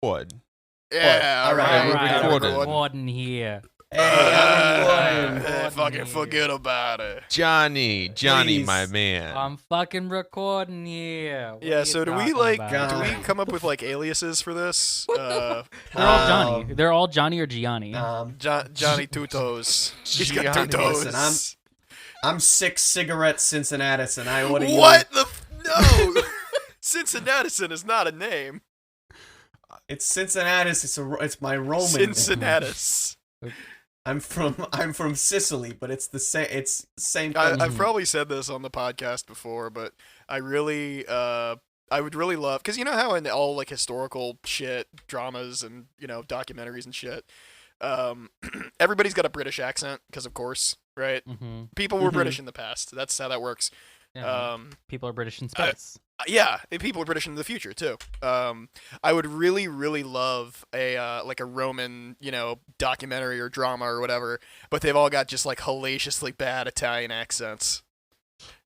What? Yeah, All right, we're right, recording. Recording here. Hey, I'm recording. Fucking forget about it. Johnny, Please. my man. I'm fucking recording here. What are Yeah, you so do we talking like about? do we come up with like aliases for this? They're all Johnny. They're all Johnny or Gianni. Johnny Two Toes. He's got two Gianni. toes. Listen, I'm 6 cigarettes Cincinnatus, and I would have What the no? Cincinnatus is not a name. It's Cincinnatus. It's my Roman. Cincinnatus. I'm from Sicily, but it's the same. It's the same thing. I've probably said this on the podcast before, but I really, I would really love, because you know how in all like historical shit, dramas and documentaries and shit, everybody's got a British accent because of course, right? Mm-hmm. People were British in the past. That's how that works. Yeah, people are British in space. Yeah, and people are British in the future too. I would really, really love a like a Roman, documentary or drama or whatever, but they've all got just like hellaciously bad Italian accents.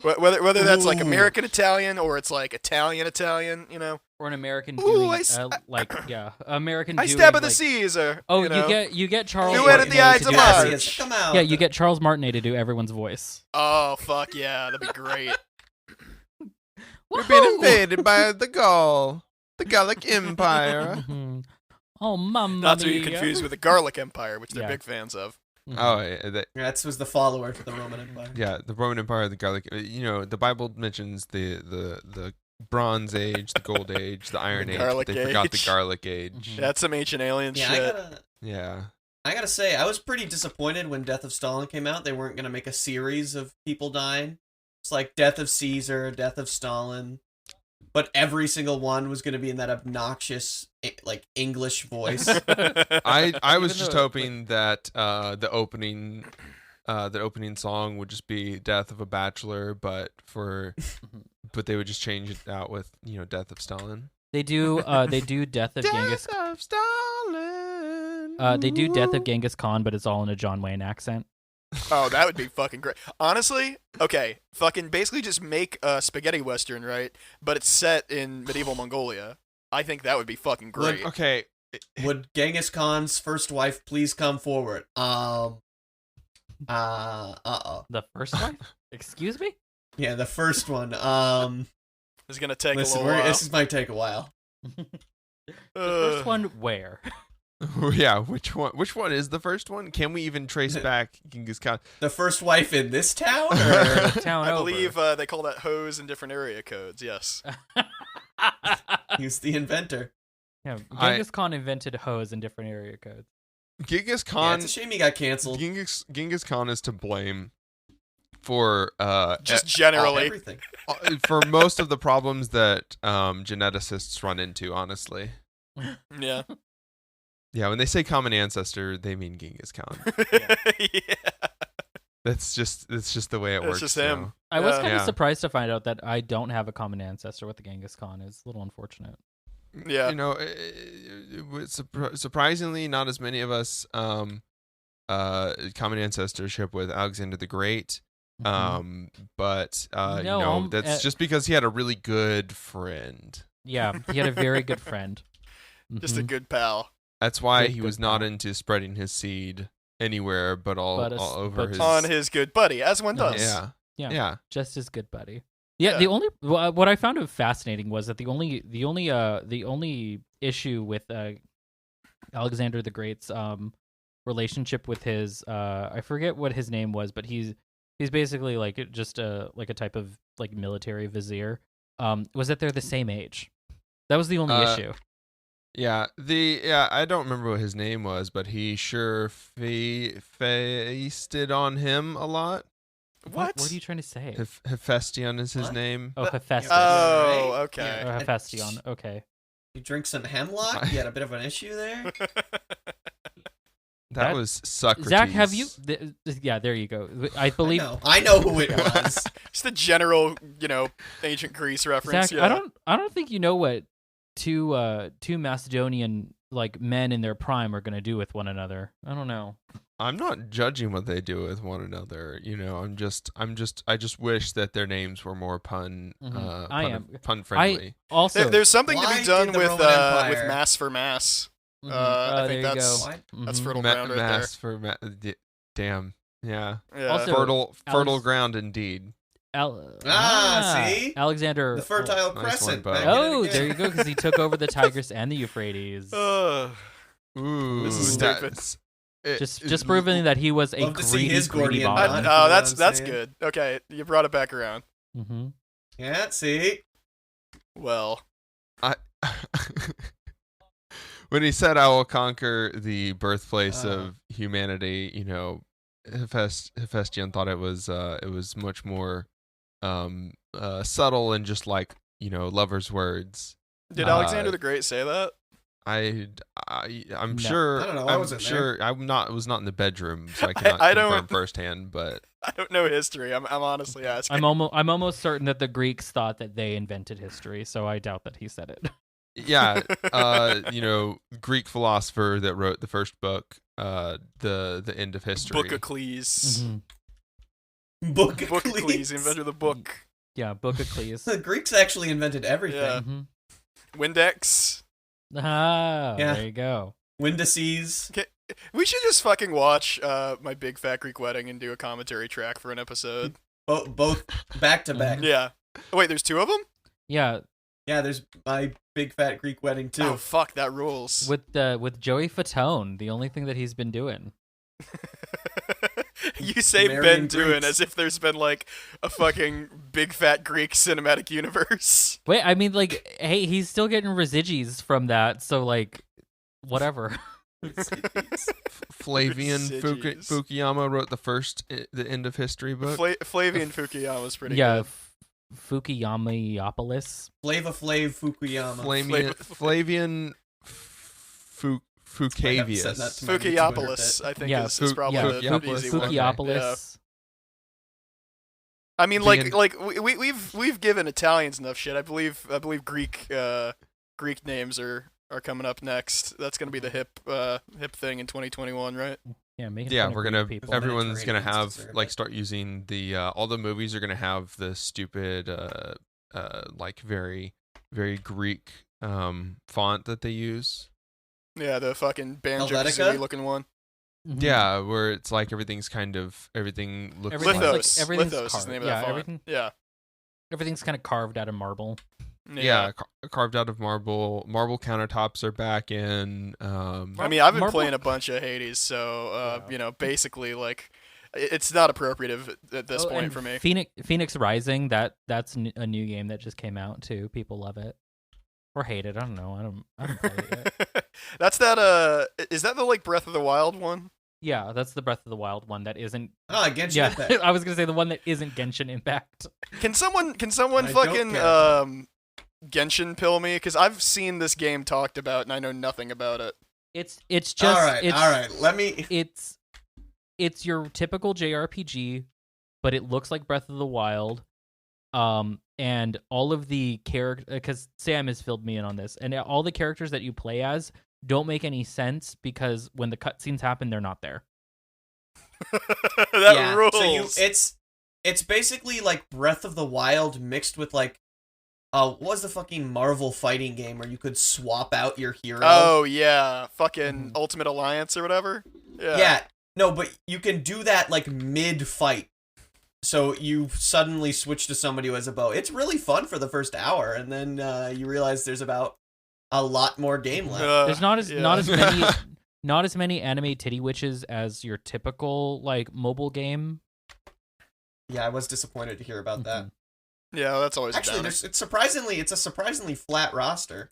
Whether that's like American Italian or it's like Italian, Or an American Ooh, doing American. I doing, stab of the like, Caesar. Oh, you you get Charles. Who added the Martinet Ides to of do March? every- Gracias, come out. Yeah, you get Charles Martinet to do everyone's voice. Oh fuck yeah, that'd be great. We've been invaded by the Gallic Empire. Mhm. Oh, mamma Not to be mia. confused with the Garlic Empire, which they're Yeah. big fans of. Mhm. Oh, yeah, That was the follower to the Roman Empire. yeah, the Roman Empire, the Gallic. The Bible mentions the Bronze Age, the Gold Age, the Iron Age. But Garlic they forgot the Age. Garlic Age. Mhm. That's some ancient alien Yeah, shit. I gotta say, I was pretty disappointed when Death of Stalin came out. They weren't gonna make a series of people dying. It's like Death of Caesar, Death of Stalin, but every single one was gonna be in that obnoxious, like English voice. I was Even just though, hoping that the opening song would just be "Death of a Bachelor," but they would just change it out with "Death of Stalin." They do Death of Genghis. Death of Stalin. They do Death of Genghis Khan, but it's all in a John Wayne accent. Oh, that would be fucking great. Honestly, okay, fucking basically just make a spaghetti western, right? But it's set in medieval Mongolia. I think that would be fucking great. Okay. Would Genghis Khan's first wife please come forward? The first one? Excuse me? Yeah, the first one. It's gonna take Listen, a little while. this might take a while. The first one where? Yeah, which one? Which one is the first one? Can we even trace back Genghis Khan? The first wife in this town? Or? Town I over. believe they call that hose in different area codes. Yes. He's the inventor. Yeah, Genghis Khan invented hose in different area codes. Genghis Yeah, Khan. it's a shame he got canceled. Genghis Khan is to blame for Just generally. Everything. for most of the problems that geneticists run into. Honestly, Yeah. yeah. When they say common ancestor, they mean Genghis Khan. Yeah. It's just the way it It's works. just him. now. I was Yeah. kind of Yeah. surprised to find out that I don't have a common ancestor with the Genghis Khan. It's a little unfortunate. Yeah. Surprisingly, not as many of us common ancestorship with Alexander the Great. But No, that's just because he had a really good friend. Yeah, he had a very good friend. Just a Mhm. good pal. That's why Good- he good was not pal. into spreading his seed anywhere, but all over but his. On his good buddy, as one does. Yeah. Yeah. Yeah. Just as good, buddy. Yeah, Yeah. the only what I found fascinating was that the only issue with Alexander the Great's relationship with his I forget what his name was, but he's basically like just a type of like military vizier. Was that they're the same age. That was the only issue. Yeah, I don't remember what his name was, but he sure feasted on him a lot. What? What are you trying to say? Hephaestion is his What? name. Oh, Hephaestus. Oh, Right? okay. Or Hephaestion. Okay. You drink some hemlock? You had a bit of an issue there? That that- was Socrates. Zach, have you? Yeah, there you go. I believe. I know who it was. Just a general, ancient Greece reference. Zach, Yeah. I don't think you know what two Macedonian like men in their prime are gonna do with one another. I don't know. I'm not judging what they do with one another. You know, I just wish that their names were more pun friendly. Also, There's something to Why be done did the with Roman Empire- mass for mass. mhm. I think there you that's go. What? that's Mhm. fertile ground right Mass for damn. Yeah. there. Yeah. Also- Fertile Alex- ground indeed. See? Alexander. The Fertile Nice Crescent. one, Bo. back at it Oh, again. there you go, because he took over the Tigris and the Euphrates. Ooh, This is stupid. that's- Just proving that he was a Love to see greedy, his greedy Gordian bottom. knot. You know what that's I'm saying? good. Okay, you brought it back around. Mm-hmm. Yeah, see? Well, I when he said, "I will conquer the birthplace of humanity," you know, Hephaestion thought it was much more subtle and just like, you know, lovers' words. did Uh, Alexander the Great say that? I'm No. sure. I don't know, I I'm wasn't sure. I'm not. Was not in the bedroom, so I cannot I confirm don't- firsthand. But I don't know history. I'm honestly asking. I'm almost certain that the Greeks thought that they invented history, so I doubt that he said it. yeah, you know, Greek philosopher that wrote the first book, the end of history. Bookocles. Mhm. Bookocles invented the book. Yeah, Bookocles. The Greeks actually invented everything. Yeah. hmm Windex. Ah, Yeah. there you go. Windices. We should just fucking watch My Big Fat Greek Wedding and do a commentary track for an episode. Both back to back. Yeah. Oh, wait, there's two of them? Yeah, Yeah, there's My Big Fat Greek Wedding too. Oh, fuck, that rules. with Joey Fatone, the only thing that he's been doing. You say Marion Ben doing Greeks. as if there's been like a fucking Big Fat Greek cinematic universe. Wait, I mean, like, hey, he's still getting residues from that, so like, whatever. Flavian Residues. Fukuyama wrote the end of history book. Flavian Fukuyama's pretty yeah, good. Fukuyamaiopolis. Flava Flav Fukuyama. Flavian Fucavius. Send that to my YouTube Fukuyopolis, edit. I think, Yeah, is probably yeah, the Fukuyopolis. easy one. Fukiopolis. I mean, The like, end- like we've given Italians enough shit. I believe Greek names are coming up next. That's gonna be the hip thing in 2021, right? Yeah, making Yeah, fun of we're Greek gonna. people. Everyone's gonna Mediterraneans have deserve like it. start using the all the movies are gonna have the stupid like very Greek font that they use. Yeah, the fucking banjo Helvetica? kazooie looking one. Mhm. Yeah, where it's like everything looks Everything's like like- Lithos. everything's Lithos is carved. the name of Yeah, that font. everything- Yeah. Everything's kind of carved out of marble. yeah, carved out of marble. Marble countertops are back in. I mean, I've been Marble- playing a bunch of Hades, so Yeah. you know, basically, like, it's not appropriative at this Oh, point and for me. Phoenix Rising, that's a new game that just came out too. People love it or hate it. I don't know. I don't play it yet. That's that. Is that the like Breath of the Wild one? Yeah, that's the Breath of the Wild one that isn't. Ah, Genshin Yeah, Impact. I was gonna say the one that isn't Genshin Impact. Can someone I don't fucking care. Genshin pill me? Because I've seen this game talked about and I know nothing about it. It's just all right, it's, all right. Let me. It's your typical JRPG, but it looks like Breath of the Wild. And all of the character, because Sam has filled me in on this, and all the characters that you play as don't make any sense because when the cutscenes happen, they're not there. That rules. So it's basically like Breath of the Wild mixed with like what was the fucking Marvel fighting game where you could swap out your hero? Oh yeah, fucking Mhm. Ultimate Alliance or whatever. Yeah. Yeah. No, but you can do that like mid fight. So you suddenly switch to somebody who has a bow. It's really fun for the first hour, and then you realize there's about a lot more game left. There's not as yeah. not as many anime titty witches as your typical like mobile game. Yeah, I was disappointed to hear about that. Yeah, that's always Actually, a downer. it's a surprisingly flat roster.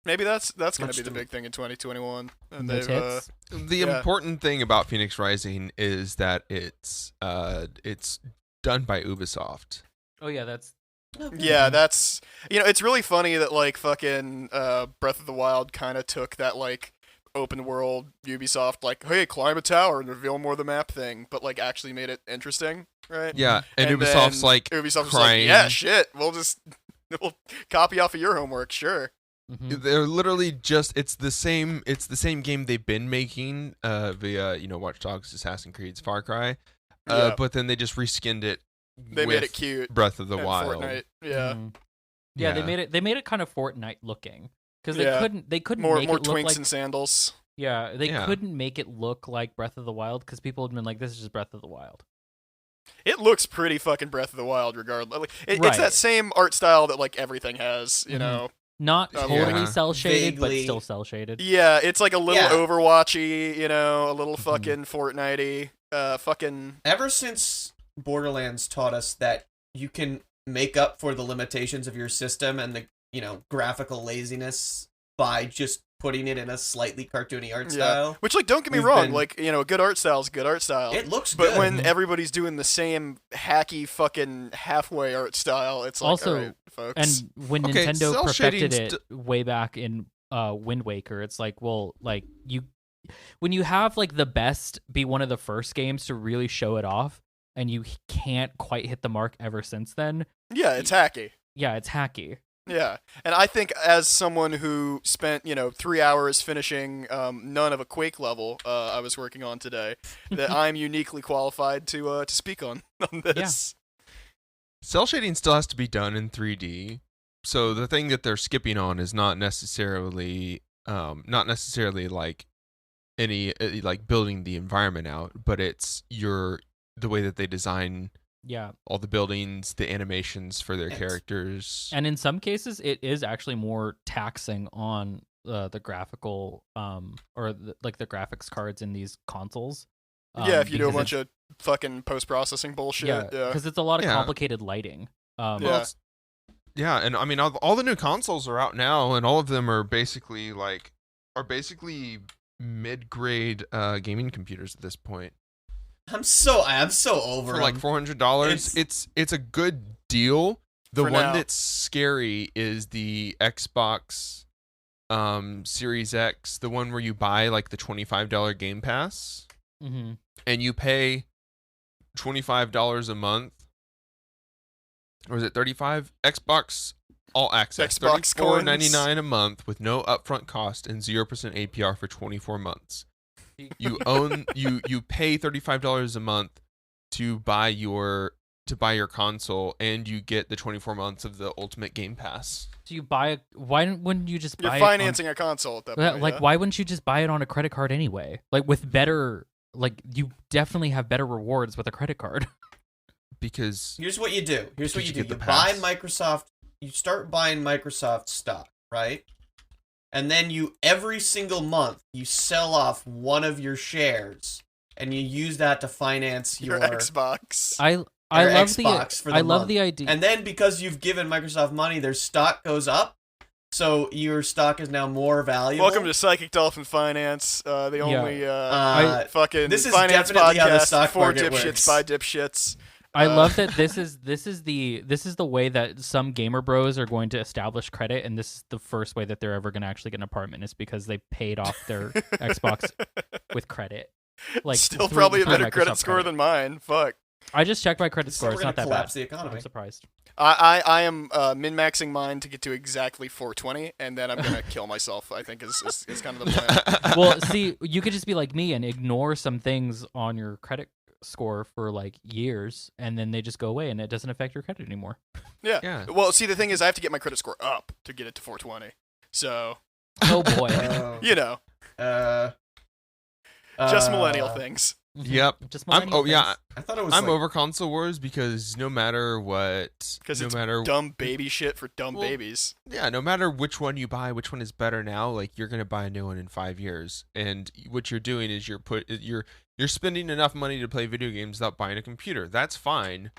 Maybe that's gonna Much be the to- big thing in 2021. And The they've tits. The Yeah. important thing about Phoenix Rising is that it's done by Ubisoft. Oh yeah, that's yeah, that's it's really funny that like fucking Breath of the Wild kind of took that like open world Ubisoft like, hey, climb a tower and reveal more of the map thing, but like actually made it interesting, right? Yeah, and And Ubisoft's then like Ubisoft's crying. like, yeah, shit, we'll copy off of your homework, sure. Mhm. They're literally just it's the same game they've been making via Watch Dogs, Assassin's Creed, Far Cry, Yeah. but then they just reskinned it. They with made it cute. Breath of the And Wild. Fortnite. Yeah. Mhm. Yeah, they made it kind of Fortnite looking because Yeah. they couldn't More make more it look twinks like and sandals. they Yeah. couldn't make it look like Breath of the Wild because people had been like, this is just Breath of the Wild. It looks pretty fucking Breath of the Wild, regardless. Like, it's Right. that same art style that like everything has, you Mhm. know. Not Yeah. totally cell shaded, but Vaguely. still cell shaded. Yeah, it's like a little Yeah. Overwatchy, you know, a little Mhm. fucking Fortnite-y, fucking. Ever since Borderlands taught us that you can make up for the limitations of your system and the graphical laziness by just putting it in a slightly cartoony art style. Which, like, don't get me We've wrong, been- like, good art style is good art style. It looks But good. when Mhm. everybody's doing the same hacky fucking halfway art style, it's like, Also, all right, folks. And when Okay, Nintendo cell perfected shading's it way back in Wind Waker, it's like, well, like when you have like the best be one of the first games to really show it off, and you can't quite hit the mark ever since then. yeah, it's hacky. Yeah, it's hacky. Yeah, and I think as someone who spent 3 hours finishing none of a Quake level I was working on today, that I'm uniquely qualified to speak on this. Cell shading still has to be done in 3D. So the thing that they're skipping on is not necessarily like any like building the environment out, but it's the way that they design Yeah, all the buildings, the animations for their Yes. characters. and in some cases, it is actually more taxing on the graphical or like the graphics cards in these consoles. Yeah, if you do a because bunch of fucking post-processing bullshit. yeah, Yeah. because it's a lot of Yeah. complicated lighting. Yeah. Yeah, and I mean all the new consoles are out now, and all of them are basically mid-grade gaming computers at this point. I'm so over For like them. $400, it's a good deal. The For one now. that's scary is the Xbox Series X, the one where you buy like the $25 Game Pass Mm-hmm. and you pay $25 a month. Or is it 35? Xbox All Access. Xbox $34.99 a month with no upfront cost and 0% APR for 24 months. You pay $35 a month to buy your console, and you get the 24 months of the Ultimate Game Pass. So you buy why wouldn't you just You're buy financing a console at that it on, point. like yeah? why wouldn't you just buy it on a credit card anyway? Like with better, like you definitely have better rewards with a credit card. Because Here's what you do. Did you You get the buy pass? Microsoft. You start buying Microsoft stock, right? And then you every single month you sell off one of your shares, and you use that to finance Your your. Xbox. I Or love Xbox for the I love month. the idea. And then because you've given Microsoft money, their stock goes up, so your stock is now more valuable. Welcome to Psychic Dolphin Finance, the only fucking This is finance definitely how the podcast stock for market dipshits works. by dipshits. I love that this is the way that some gamer bros are going to establish credit, and this is the first way that they're ever going to actually get an apartment is because they paid off their Xbox with credit. Like Still through- probably a through better credit Microsoft score than mine. Fuck. I just checked my credit This is score. how It's we're not gonna that collapse bad. the economy. I'm surprised. I am min-maxing mine to get to exactly 420, and then I'm gonna kill myself. I think is kind of the plan. Well, see, you could just be like me and ignore some things on your credit score for like years, and then they just go away, and it doesn't affect your credit anymore. Yeah. Yeah. Well, see, the thing is, I have to get my credit score up to get it to 420. So Oh boy. you know, just millennial things. Mhm. Yep. Just I'm millennial things. I thought it was. I'm like, over console wars because no matter what, Because no it's matter dumb baby shit for dumb Well, babies. yeah, no matter which one you buy, which one is better now, like you're gonna buy a new one in 5 years, and what you're doing is you're spending enough money to play video games without buying a computer. That's fine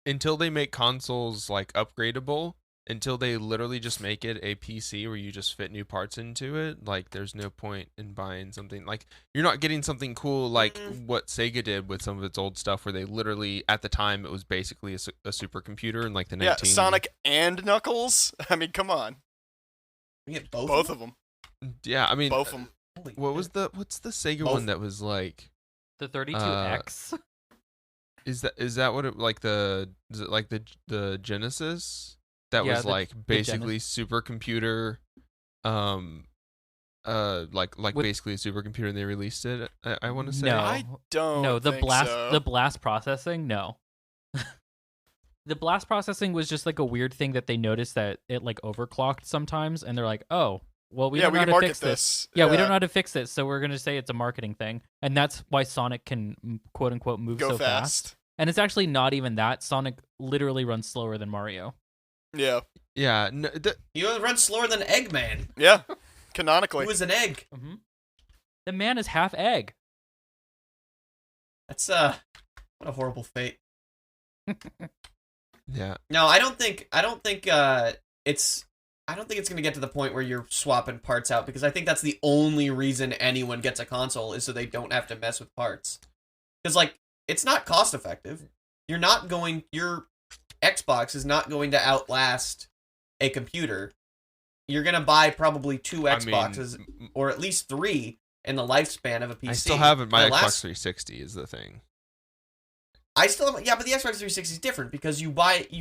until they make consoles like upgradable. Until they literally just make it a PC where you just fit new parts into it, like there's no point in buying something like you're not getting something cool like what Sega did with some of its old stuff, where they literally at the time it was basically a supercomputer in like the 19 Yeah, Sonic and Knuckles. I mean, come on, we get both. both of them. Yeah, I mean, Both of them. Holy what's shit. the Sega Both. one that was like? The 32X. Is that what it like the is it like the Genesis that Yeah, was like the basically supercomputer like With- basically a supercomputer, and they released it. I want to say. No. I don't. No, the think blast so. the blast processing, no. The blast processing was just like a weird thing that they noticed that it like overclocked sometimes, and they're like, "Oh, well, we yeah, don't we know can how to market fix this." this. Yeah, we don't know how to fix it, so we're gonna say it's a marketing thing, and that's why Sonic can quote unquote move Go so fast. And it's actually not even that. Sonic literally runs slower than Mario. Yeah, Yeah. No, You run slower than Eggman, yeah. who Canonically, is an egg. Mm-hmm. The man is half egg. That's what a horrible fate. yeah. No, I don't think it's going to get to the point where you're swapping parts out, because I think that's the only reason anyone gets a console is so they don't have to mess with parts. Cuz like it's not cost effective. Your Xbox is not going to outlast a computer. You're going to buy probably 2 Xboxes or at least 3 in the lifespan of a PC. I still have my The Xbox last- 360 is the thing. I still have, yeah, but the Xbox 360 is different because you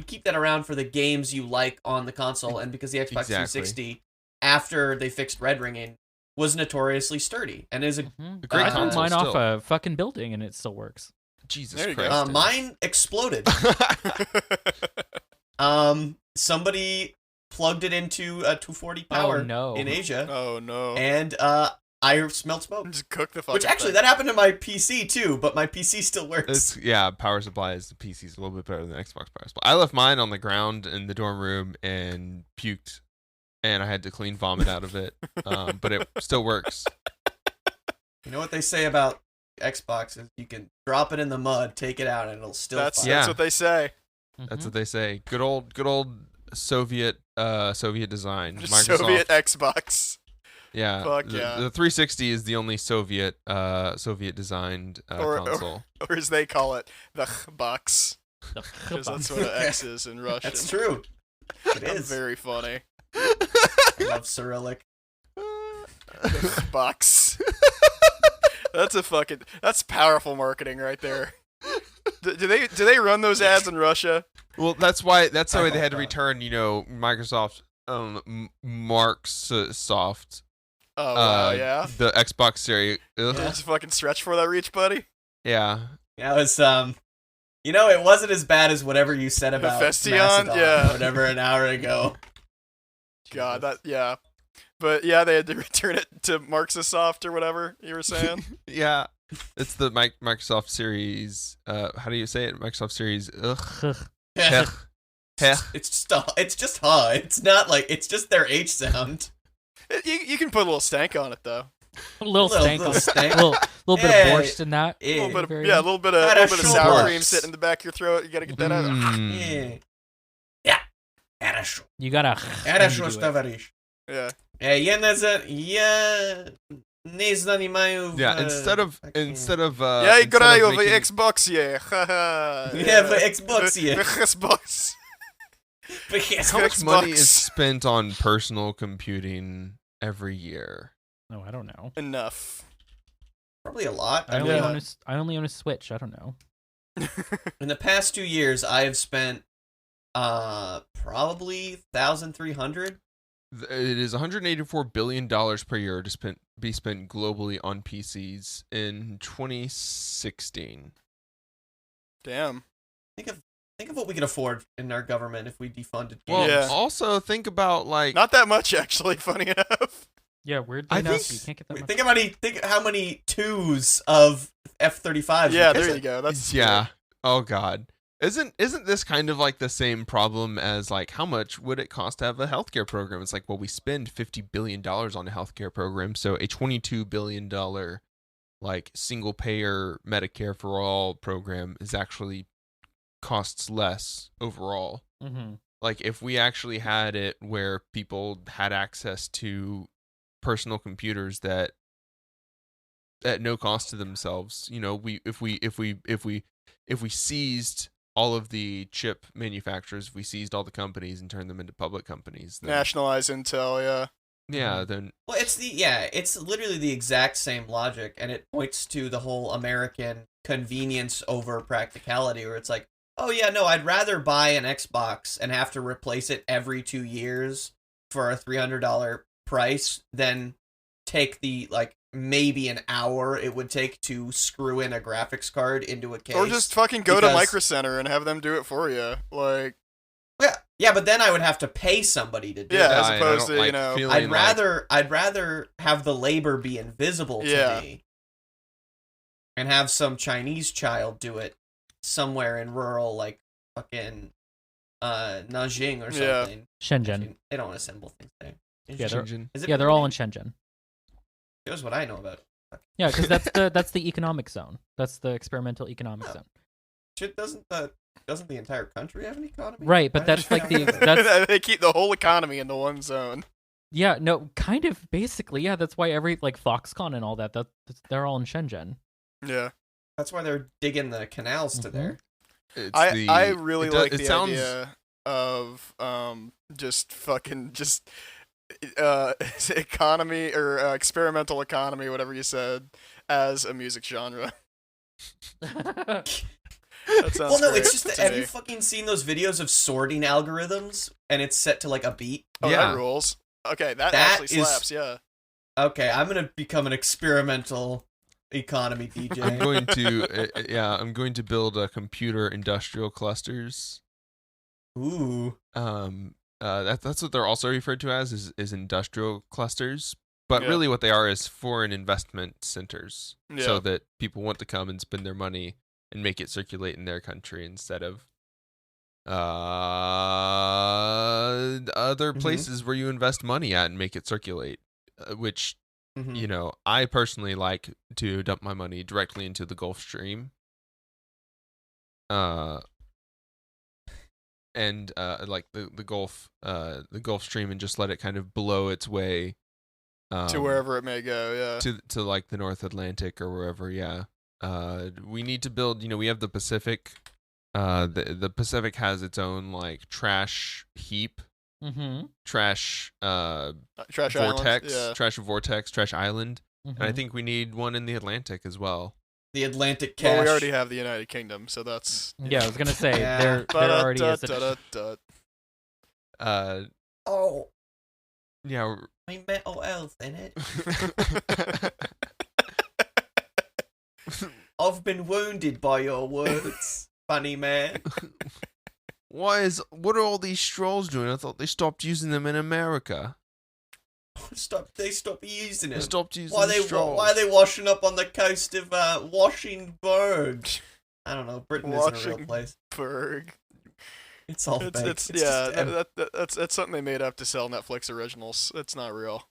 keep that around for the games you like on the console, and because the Xbox 360, after they fixed red ringing, was notoriously sturdy and is a Mm-hmm. A great I threw console mine off still. a fucking building, and it still works. Jesus There you go. Christ. mine exploded. Somebody plugged it into a 240 power no. in Asia, oh no. and I smelled smoke. Just cook the fucking Which actually, thing. that happened to my PC too, but my PC still works. Yeah, power supply is the PC's a little bit better than Xbox power supply. I left mine on the ground in the dorm room and puked, and I had to clean vomit out of it. But it still works. You know what they say about Xbox is you can drop it in the mud, take it out, and it'll still That's fire. Yeah. that's what they say. That's Mhm. what they say. Good old Soviet design. Just Microsoft. Soviet Xbox. Yeah. Fuck the, yeah. the 360 is the only Soviet designed console. Or as they call it, the box. The Because that's what an X is in Russian. That's true. It is. Very funny. I love Cyrillic. The box. That's powerful marketing right there. Do they run those ads in Russia? Well, that's why they had to hope not. return, Microsoft Marksoft Oh wow, yeah. the Xbox Series. Ugh. Yeah. Just fucking stretch for that reach, buddy. Yeah. Yeah, it was it wasn't as bad as whatever you said about Hephaestion, Macedon yeah. or whatever an hour ago. God, yeah. But yeah, they had to return it to Marxisoft or whatever you were saying. Yeah. It's the Microsoft Series. How do you say it? Microsoft Series. Ugh. Heh. Heh. It's just It's not like it's just their H sound. You can put a little stank on it though. A little stank, little on it. stank. little bit Hey. of borscht in that. A little bit of Very yeah, a nice. little bit Gotta of show sour borscht. cream sitting in the back of your throat. You gotta get that out. Mm. Yeah. Хорошо. You gotta. Хорошо, when you do it. товарищ. Yeah. Я не занимаю Yeah. в, Instead of Я instead of играю в making- Xbox, yeah. Ха-ха. Yeah, в Xbox, yeah. В Xbox. How much money is Xbox. spent on personal computing every year? Oh, I don't know. Enough. Probably a lot. I I only mean, own I only own a Switch. I don't know. in the past 2 years, I have spent probably 1,300. It is 184 billion dollars per year to be spent globally on PCs in 2016. Damn. Think of what we could afford in our government if we defunded games. Well, Yeah. also think about like Not that much, actually. Funny enough. Yeah, weirdly I enough, think- you can't get that much. Think how many twos of F-35s. Yeah, we there could- you go. That's yeah. Oh God. Isn't this kind of like the same problem as like how much would it cost to have a healthcare program? It's like, well, we spend $50 billion on a healthcare program, so a $22 billion like single payer Medicare for all program is actually costs less overall. Mm-hmm. Like if we actually had it where people had access to personal computers that at no cost to themselves, if we seized all of the chip manufacturers, if we seized all the companies and turned them into public companies, then, Nationalize Intel, yeah. yeah, then Well, it's literally the exact same logic, and it points to the whole American convenience over practicality, where it's like, oh yeah, no, I'd rather buy an Xbox and have to replace it every 2 years for a $300 price than take the like maybe an hour it would take to screw in a graphics card into a case. Or just fucking go to because- Micro Center and have them do it for you. Like, Yeah, but then I would have to pay somebody to do Yeah, it. as I don't opposed to, like you know, feeling I'd like- rather have the labor be invisible to Yeah. me and have some Chinese child do it somewhere in rural, like fucking Nanjing or Yeah. something. Shenzhen. Actually, they don't assemble things there. Yeah, they're- Shenzhen. Is it Yeah, they're all in really? Shenzhen. Here's what I know about. Yeah, because that's the economic zone. That's the experimental economic Oh. zone. Shit, doesn't the entire country have an economy? Right, but Why that's is like it- that's they keep the whole economy into one zone. yeah, no, kind of basically, yeah. That's why every like Foxconn and all that's they're all in Shenzhen. Yeah. That's why they're digging the canals to Mhm. there. It's I really it do- like it the sounds, idea of just fucking just economy or experimental economy, whatever you said, as a music genre. That sounds Well, no, great it's just that, to have me. you fucking seen those videos of sorting algorithms and it's set to like a beat? Oh, Yeah. that rules. Okay, that That actually is- slaps. Yeah. Okay, I'm gonna become an experimental economy DJ. I'm going to I'm going to build a computer industrial clusters. Ooh. That's what they're also referred to as is industrial clusters. But Yeah. really, what they are is foreign investment centers, Yeah. so that people want to come and spend their money and make it circulate in their country instead of other Mhm. places where you invest money at and make it circulate. Which Mhm. you know, I personally like to dump my money directly into the Gulf Stream. And like the Gulf Stream, and just let it kind of blow its way To wherever it may go. Yeah. to like the North Atlantic or wherever. Yeah. We need to build. You know, we have the Pacific. The Pacific has its own like trash heap, Mm-hmm. trash Trash vortex, Island. Yeah. trash island, and I Mhm. think we need one in the Atlantic as well. The Atlantic cash. Well, we already have the United Kingdom, so that's. Yeah, I was gonna say Yeah. there already is a Ba-da-da-da-da. Oh, Yeah. my mental health in it. I've been wounded by your words, funny man. What are all these straws doing? I thought they stopped using them in America. They stop using They it. stopped using Why are they washing up on the coast of Washington? I don't know. Britain isn't a real place. Berg. It's all fake. It's It's yeah. just That's something they made up to sell Netflix originals. It's not real.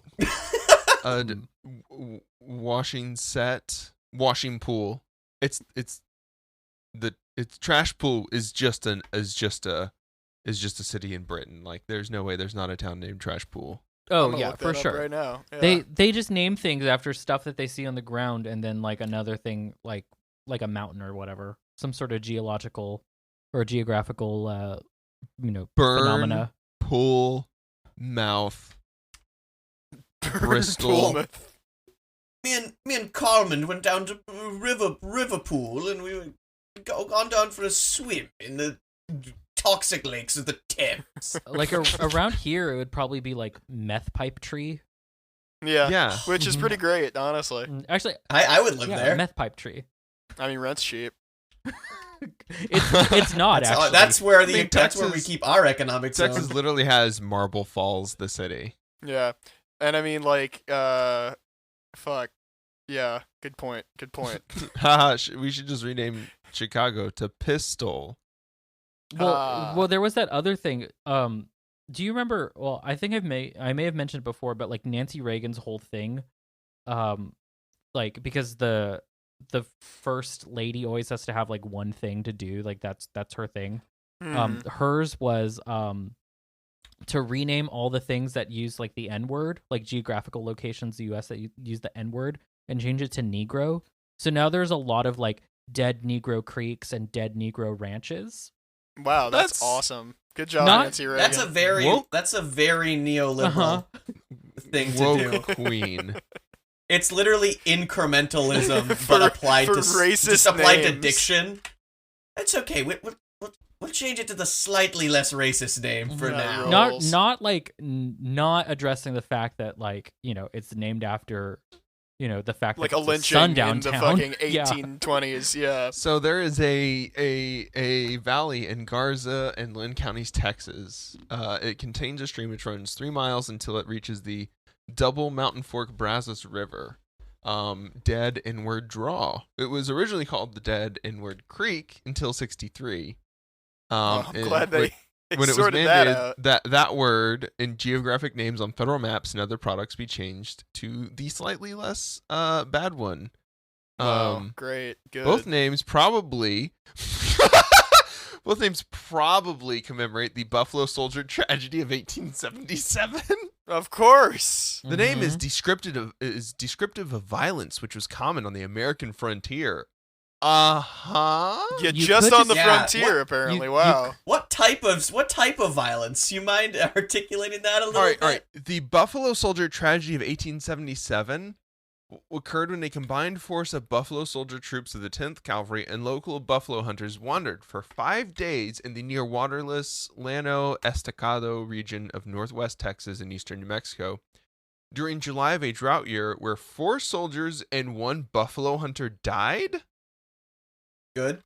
Washing pool. It's trash pool is just a city in Britain. Like there's no way there's not a town named Trash Pool. I'm Oh gonna yeah, look for that up sure. Right now. Yeah. They just name things after stuff that they see on the ground, and then like another thing like a mountain or whatever, some sort of geological or geographical Burn, phenomena. pool, mouth. Bristol. Bournemouth. me and Carmen went down to Riverpool and we gone down for a swim in the toxic lakes of the Thames. Like around here, it would probably be like meth pipe tree. Yeah. Yeah. Which is Mhm. pretty great, honestly. Actually, I would live yeah, there. meth pipe tree. I mean, rent's cheap. It's not actually. That's where I mean, that's where we Texas- keep our economic zone. Texas literally has Marble Falls, the city. Yeah. And I mean, like, fuck. Yeah. Good point. Good point. Haha, we should just rename Chicago to Pistol. Well, there was that other thing. Do you remember? Well, I think I may have mentioned it before, but like Nancy Reagan's whole thing, like because the first lady always has to have like one thing to do, like that's her thing. Hmm. Hers was to rename all the things that use like the N-word, like geographical locations in the US that use the N-word, and change it to Negro. So now there's a lot of like dead Negro creeks and dead Negro ranches. Wow, that's That's- awesome. Good job, Not- Nancy Reagan. That's a very neoliberal Uh-huh. thing to do. Woke queen. It's literally incrementalism, For- but applied for to racist just applied to names. diction. It's okay. We'll We'll change it to the slightly less racist name for Yeah, now. right. Not like not addressing the fact that like it's named after the fact Like that a it's lynching sun in the downtown. fucking 1820s. Yeah. So there is a valley in Garza and Lynn counties, Texas. It contains a stream which runs 3 miles until it reaches the Double Mountain Fork Brazos River. Dead Inward Draw. It was originally called the Dead Inward Creek until '63. I'm glad they when it was sorted that mandated out. that word in geographic names on federal maps and other products be changed to the slightly less bad one. Wow, great, good. Both names probably commemorate the Buffalo Soldier tragedy of 1877. Of course. The name is descriptive of violence which was common on the American frontier. Yeah, You just could on the just- frontier, Yeah, apparently. you- Wow. What type of violence? You mind articulating that a little All bit? right. The Buffalo Soldier tragedy of 1877 occurred when a combined force of Buffalo Soldier troops of the 10th Cavalry and local buffalo hunters wandered for 5 days in the near waterless Llano Estacado region of northwest Texas and eastern New Mexico during July of a drought year where 4 soldiers and 1 buffalo hunter died. Good.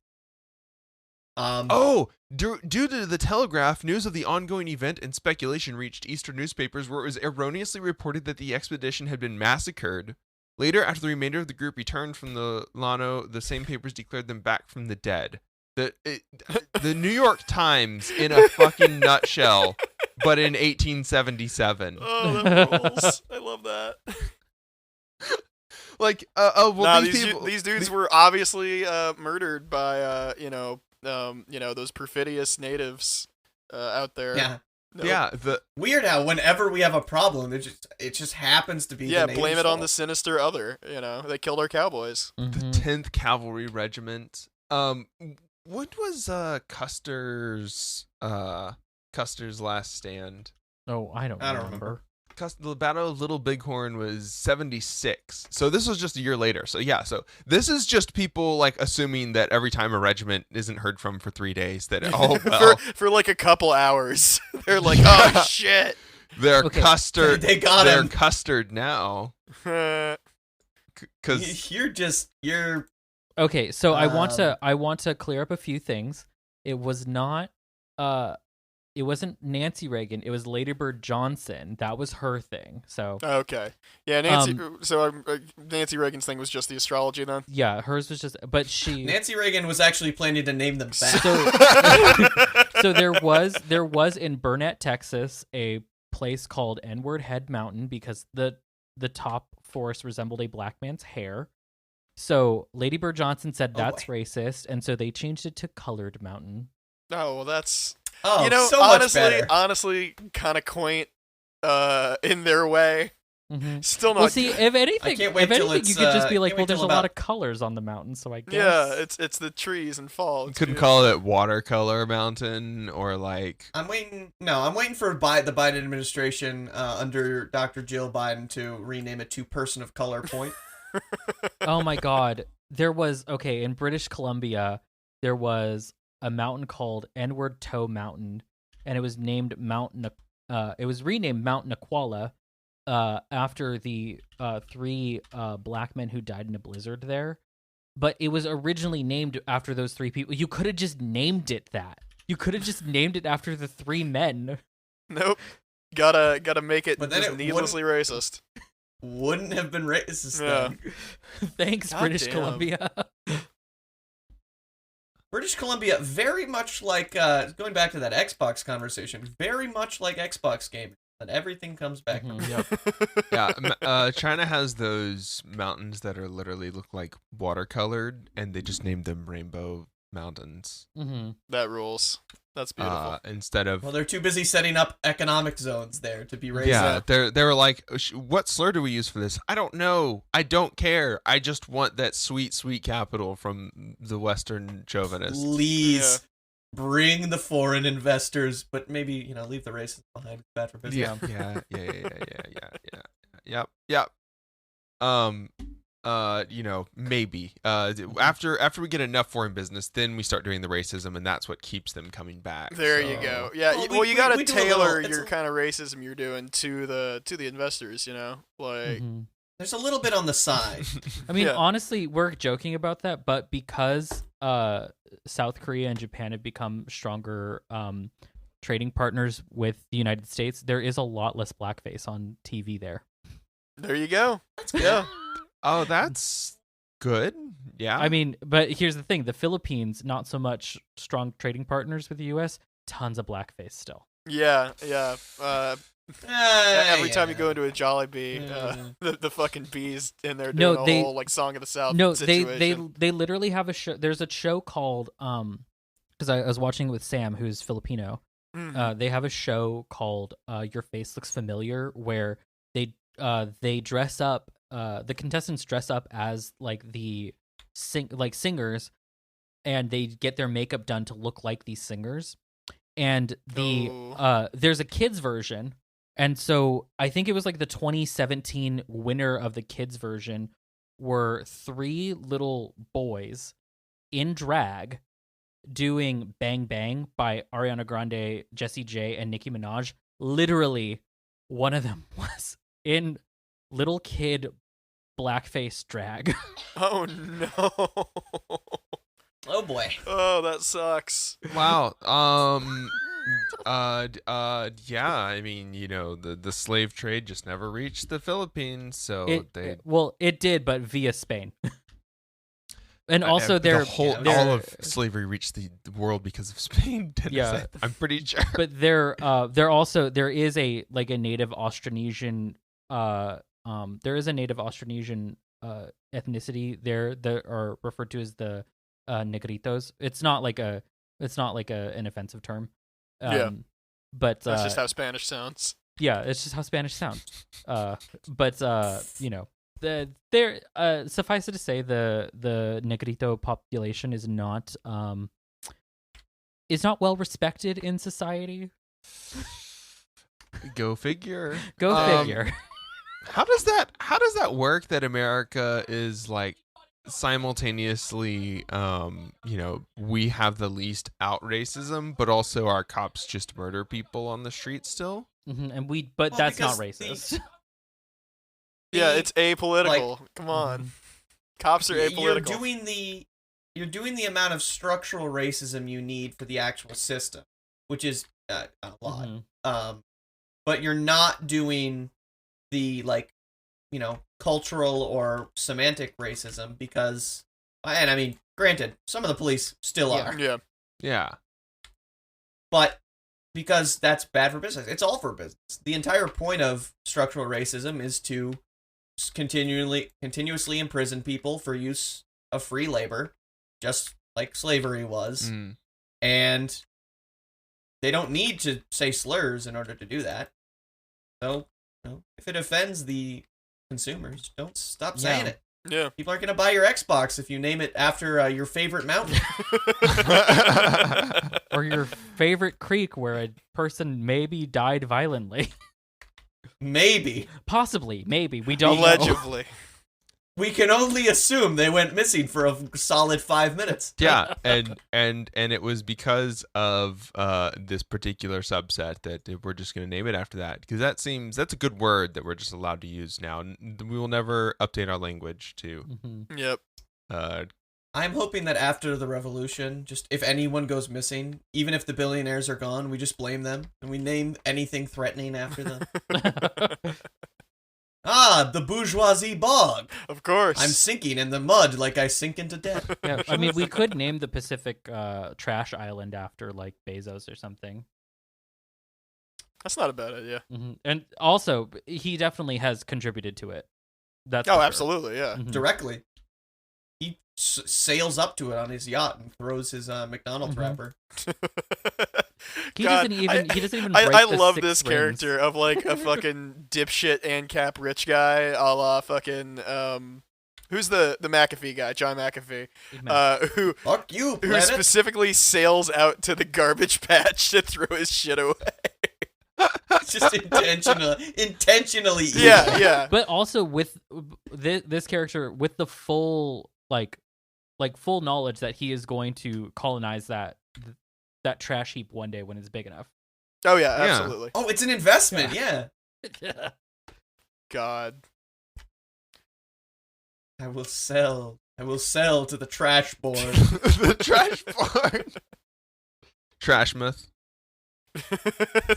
Due to the Telegraph, news of the ongoing event and speculation reached Eastern newspapers where it was erroneously reported that the expedition had been massacred. Later, after the remainder of the group returned from the Llano, the same papers declared them back from the dead. The New York Times in a fucking nutshell, but in 1877. Oh, that rules. I love that. Like, well, Nah, these these dudes were obviously murdered by those perfidious natives out there. Yeah. Nope. Yeah, Weird how whenever we have a problem, it just happens to be Yeah, the blame natives' it on the fault. sinister other. They killed our cowboys. the 10th Cavalry Regiment. What was Custer's last stand? Oh, I don't remember. The Battle of Little Bighorn was 76. So this was just a year later. So yeah, so this is just people like assuming that every time a regiment isn't heard from for 3 days that for like a couple hours, they're like, oh shit. they're Okay. Custard. They got they're him. Custard now. Because You're Okay, so I want Um, to clear up a few things. It was not it wasn't Nancy Reagan, it was Lady Bird Johnson. That was her thing. So Okay. Yeah, Nancy. Nancy Reagan's thing was just the astrology then. yeah, hers was just but she Nancy Reagan was actually planning to name them back. so there was in Burnett, Texas, a place called N-Word Head Mountain because the top forest resembled a black man's hair. So Lady Bird Johnson said that's racist, and so they changed it to Colored Mountain. Oh, well, that's Oh, so much better. honestly, kind of quaint. In their way, Mm-hmm. still not. Well, see, if anything, I can't wait till you it's, could just be like, can't well, wait there's a till lot about- of colors on the mountain, so I guess. yeah, it's the trees and fall. you It's couldn't beautiful. call it Watercolor Mountain or like. I'm waiting for the Biden administration under Dr. Jill Biden to rename it to Person of Color Point. Oh my God, there was in British Columbia, there was a mountain called N-Word Toe Mountain, and it was named it was renamed Mount Naquala, after the 3 black men who died in a blizzard there. But it was originally named after those 3 people. You could have just named it that. You could have just named it after the 3 men. Nope. Gotta make it But then just it needlessly racist. Wouldn't have been racist Yeah. then. Thanks, God British damn. Columbia. British Columbia, very much like going back to that Xbox conversation, very much like Xbox gaming. That everything comes back. Mhm. Yeah, China has those mountains that are literally look like watercolored, and they just named them Rainbow Mountains Mm-hmm. That rules. That's beautiful. instead of. Well, they're too busy setting up economic zones there to be racist. Yeah, they were like, what slur do we use for this? I don't know. I don't care. I just want that sweet, sweet capital from the Western chauvinists. Please bring the foreign investors, but maybe leave the racists behind. It's bad for business. Yeah. Yep. maybe. After we get enough foreign business, then we start doing the racism, and that's what keeps them coming back. There so. you go. Yeah. Well, You gotta we do a tailor little- your kind of racism you're doing to the investors. Like. Mhm. There's a little bit on the side. I mean, Yeah. honestly, we're joking about that, but because South Korea and Japan have become stronger trading partners with the United States, there is a lot less blackface on TV there. There you go. That's good. Yeah. Oh, that's good. Yeah. I mean, but here's the thing: the Philippines, not so much strong trading partners with the U.S., tons of blackface still. Yeah. Yeah. Every time you Yeah. go into a Jollibee, Yeah. the fucking bees in there No, doing they- a whole like Song of the South No, situation. they literally have a show. There's a show called because I was watching it with Sam, who's Filipino. Mhm. They have a show called Your Face Looks Familiar, where they dress up. The contestants dress up as like the singers, and they get their makeup done to look like these singers. And Ooh. there's a kids version, and so I think it was like the 2017 winner of the kids version were 3 little boys in drag doing Bang Bang by Ariana Grande, Jessie J, and Nicki Minaj. Literally, one of them was in little kid blackface drag. Oh no. Oh boy. Oh, that sucks. Wow. Yeah. I mean, the slave trade just never reached the Philippines, so It did, but via Spain. And also, they're they're- all of slavery reached the world because of Spain. Dennis, Yeah. I'm pretty sure. but there is a native Austronesian there is a native Austronesian ethnicity there that are referred to as the negritos. It's not like an offensive term. Yeah. But That's just how Spanish sounds. yeah, it's just how Spanish sounds. Suffice it to say, the Negrito population is not well respected in society. Go figure. Go figure. How does that work that America is like simultaneously we have the least out racism, but also our cops just murder people on the street still? But Well, that's not because racist. Yeah, The- it's apolitical. Come on. Cops are apolitical. You're doing the amount of structural racism you need for the actual system, which is a lot. Mhm. But you're not doing the cultural or semantic racism because, and I mean, granted, some of the police still Yeah. are, Yeah. Yeah. but because that's bad for business. It's all for business. The entire point of structural racism is to continuously imprison people for use of free labor, just like slavery was. Mm. And they don't need to say slurs in order to do that. So, if it offends the consumers, don't stop saying Yeah. it. Yeah. People aren't going to buy your Xbox if you name it after your favorite mountain. Or your favorite creek where a person maybe died violently. Maybe. Possibly, maybe. We don't know. Allegedly. We can only assume they went missing for a solid 5 minutes. Yeah, and it was because of this particular subset that we're just going to name it after that, because that's a good word that we're just allowed to use now. We will never update our language to Mhm. Yep. I'm hoping that after the revolution, just if anyone goes missing, even if the billionaires are gone, we just blame them and we name anything threatening after them. The bourgeoisie bog. Of course. I'm sinking in the mud like I sink into death. Yeah, I mean, we could name the Pacific trash island after like Bezos or something. That's not a bad idea. And also, he definitely has contributed to it. That's for Oh, sure. absolutely. Yeah. Mhm. Directly. He sails up to it on his yacht and throws his McDonald's Mhm. wrapper. He God, doesn't even. I break the love 6 this rings. character of like a fucking dipshit ANCAP rich guy, a la fucking who's the McAfee guy, John McAfee, who Fuck you, who planet. specifically sails out to the garbage patch to throw his shit away. Just intentionally evil. Yeah. But also with this character with the full like full knowledge that he is going to colonize that trash heap one day when it's big enough. Oh yeah, Yeah. absolutely. Oh, it's an investment. Yeah. God. I will sell to the trash board. The trash board. Trash myth.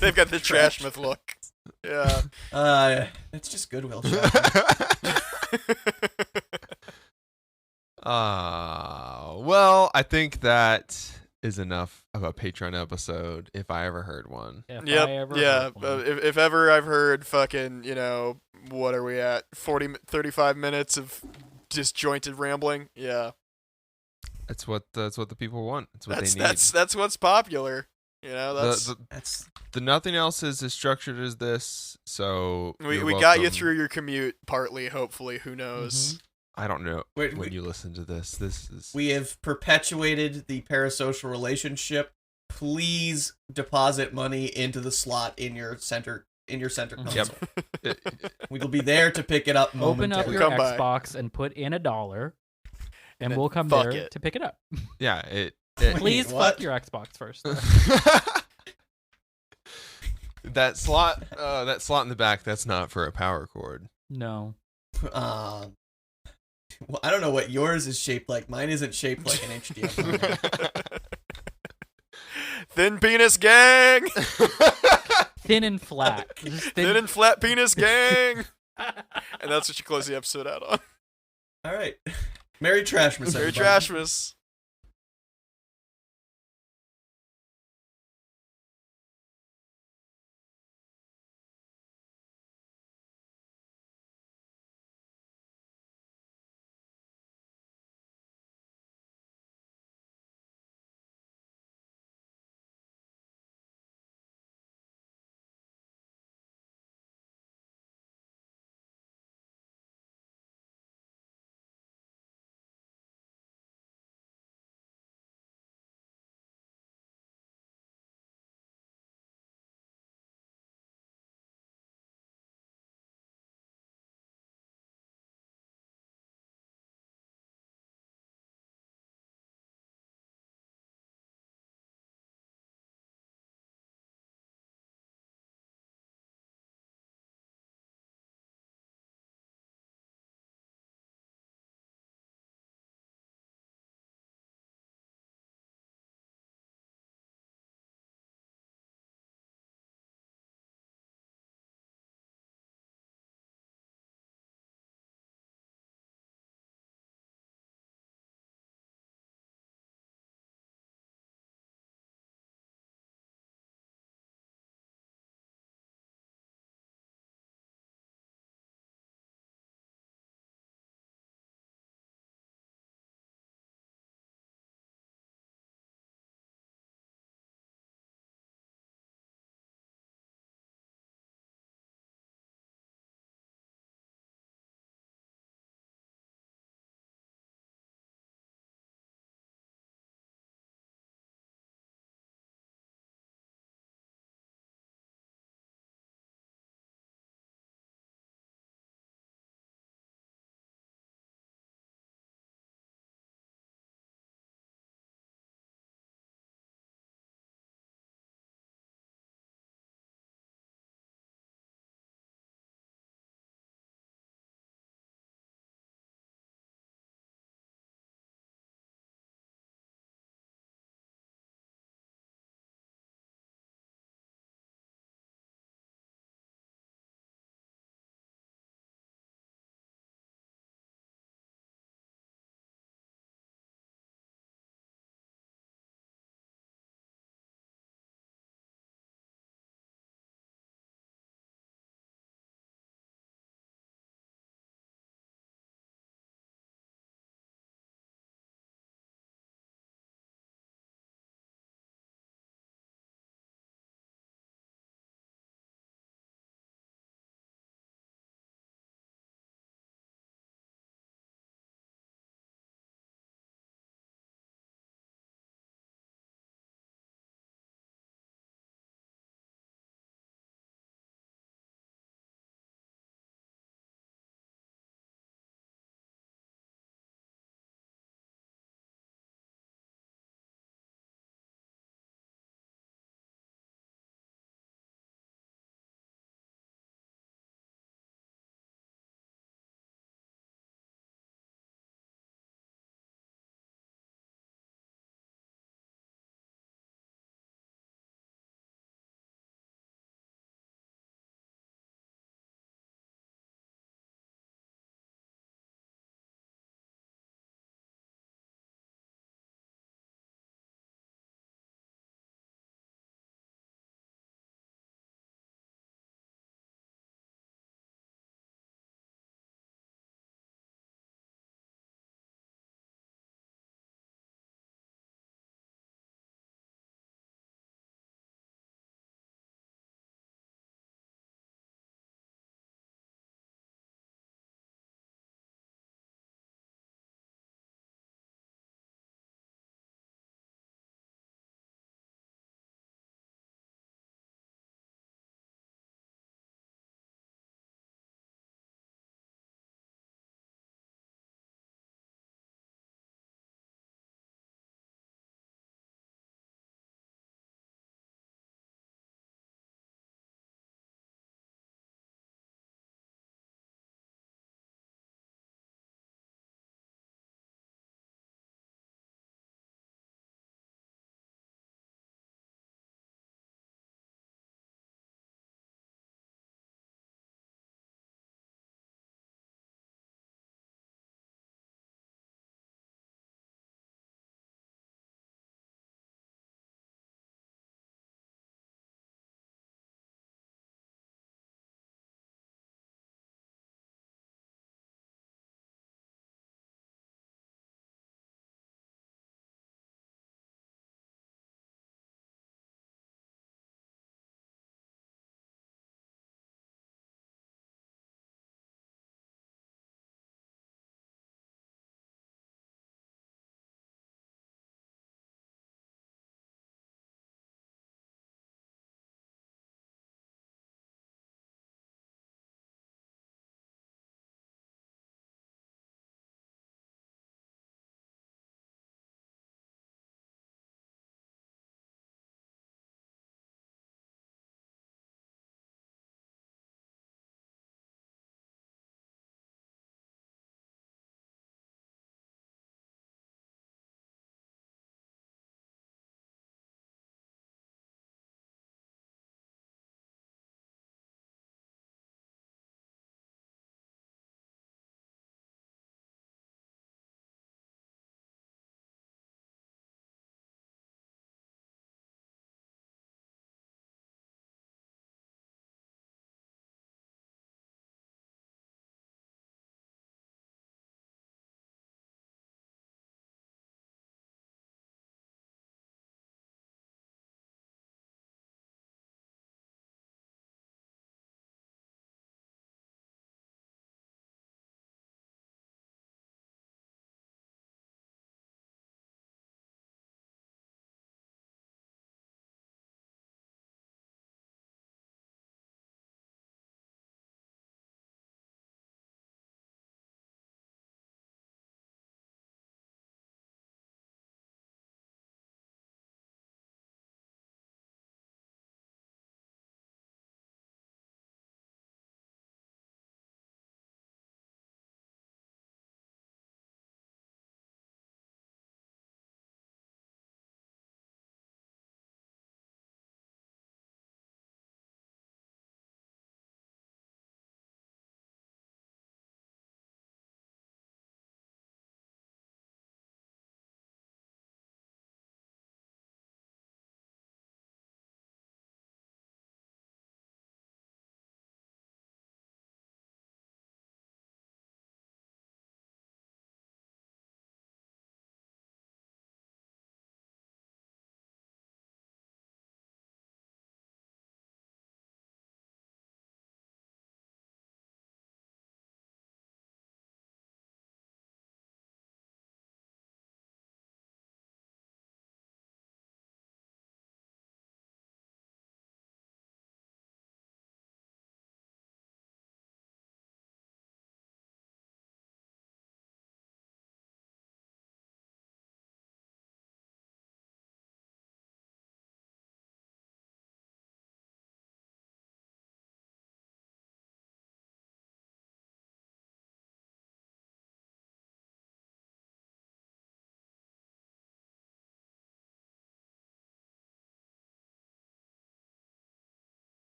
They've got the trash myth look. Yeah. It's just Goodwill shopping. Well, I think that is enough of a Patreon episode if I ever heard one. If I Yep. ever Yeah. heard one. If ever I've heard fucking, what are we at? 35 minutes of disjointed rambling. Yeah. That's what the people want. That's what That's they need. that's what's popular. That's That's The nothing else is as structured as this, so we you're got you welcome. through your commute partly, hopefully, who knows. I don't know Wait, when you listen to this. This is we have perpetuated the parasocial relationship. Please deposit money into the slot in your center console. We will be there to pick it up Open up momentarily. your Come by. Xbox and put in $1, and then we'll come fuck there it. to pick it up. yeah. It Please what? fuck your Xbox first. that slot in the back. That's not for a power cord. No. Well, I don't know what yours is shaped like. Mine isn't shaped like an HDMI. Thin penis gang. Thin and flat. Just Thin and flat penis gang. And that's what you close the episode out on. All right. Merry Trashmas, Merry everybody. Trashmas.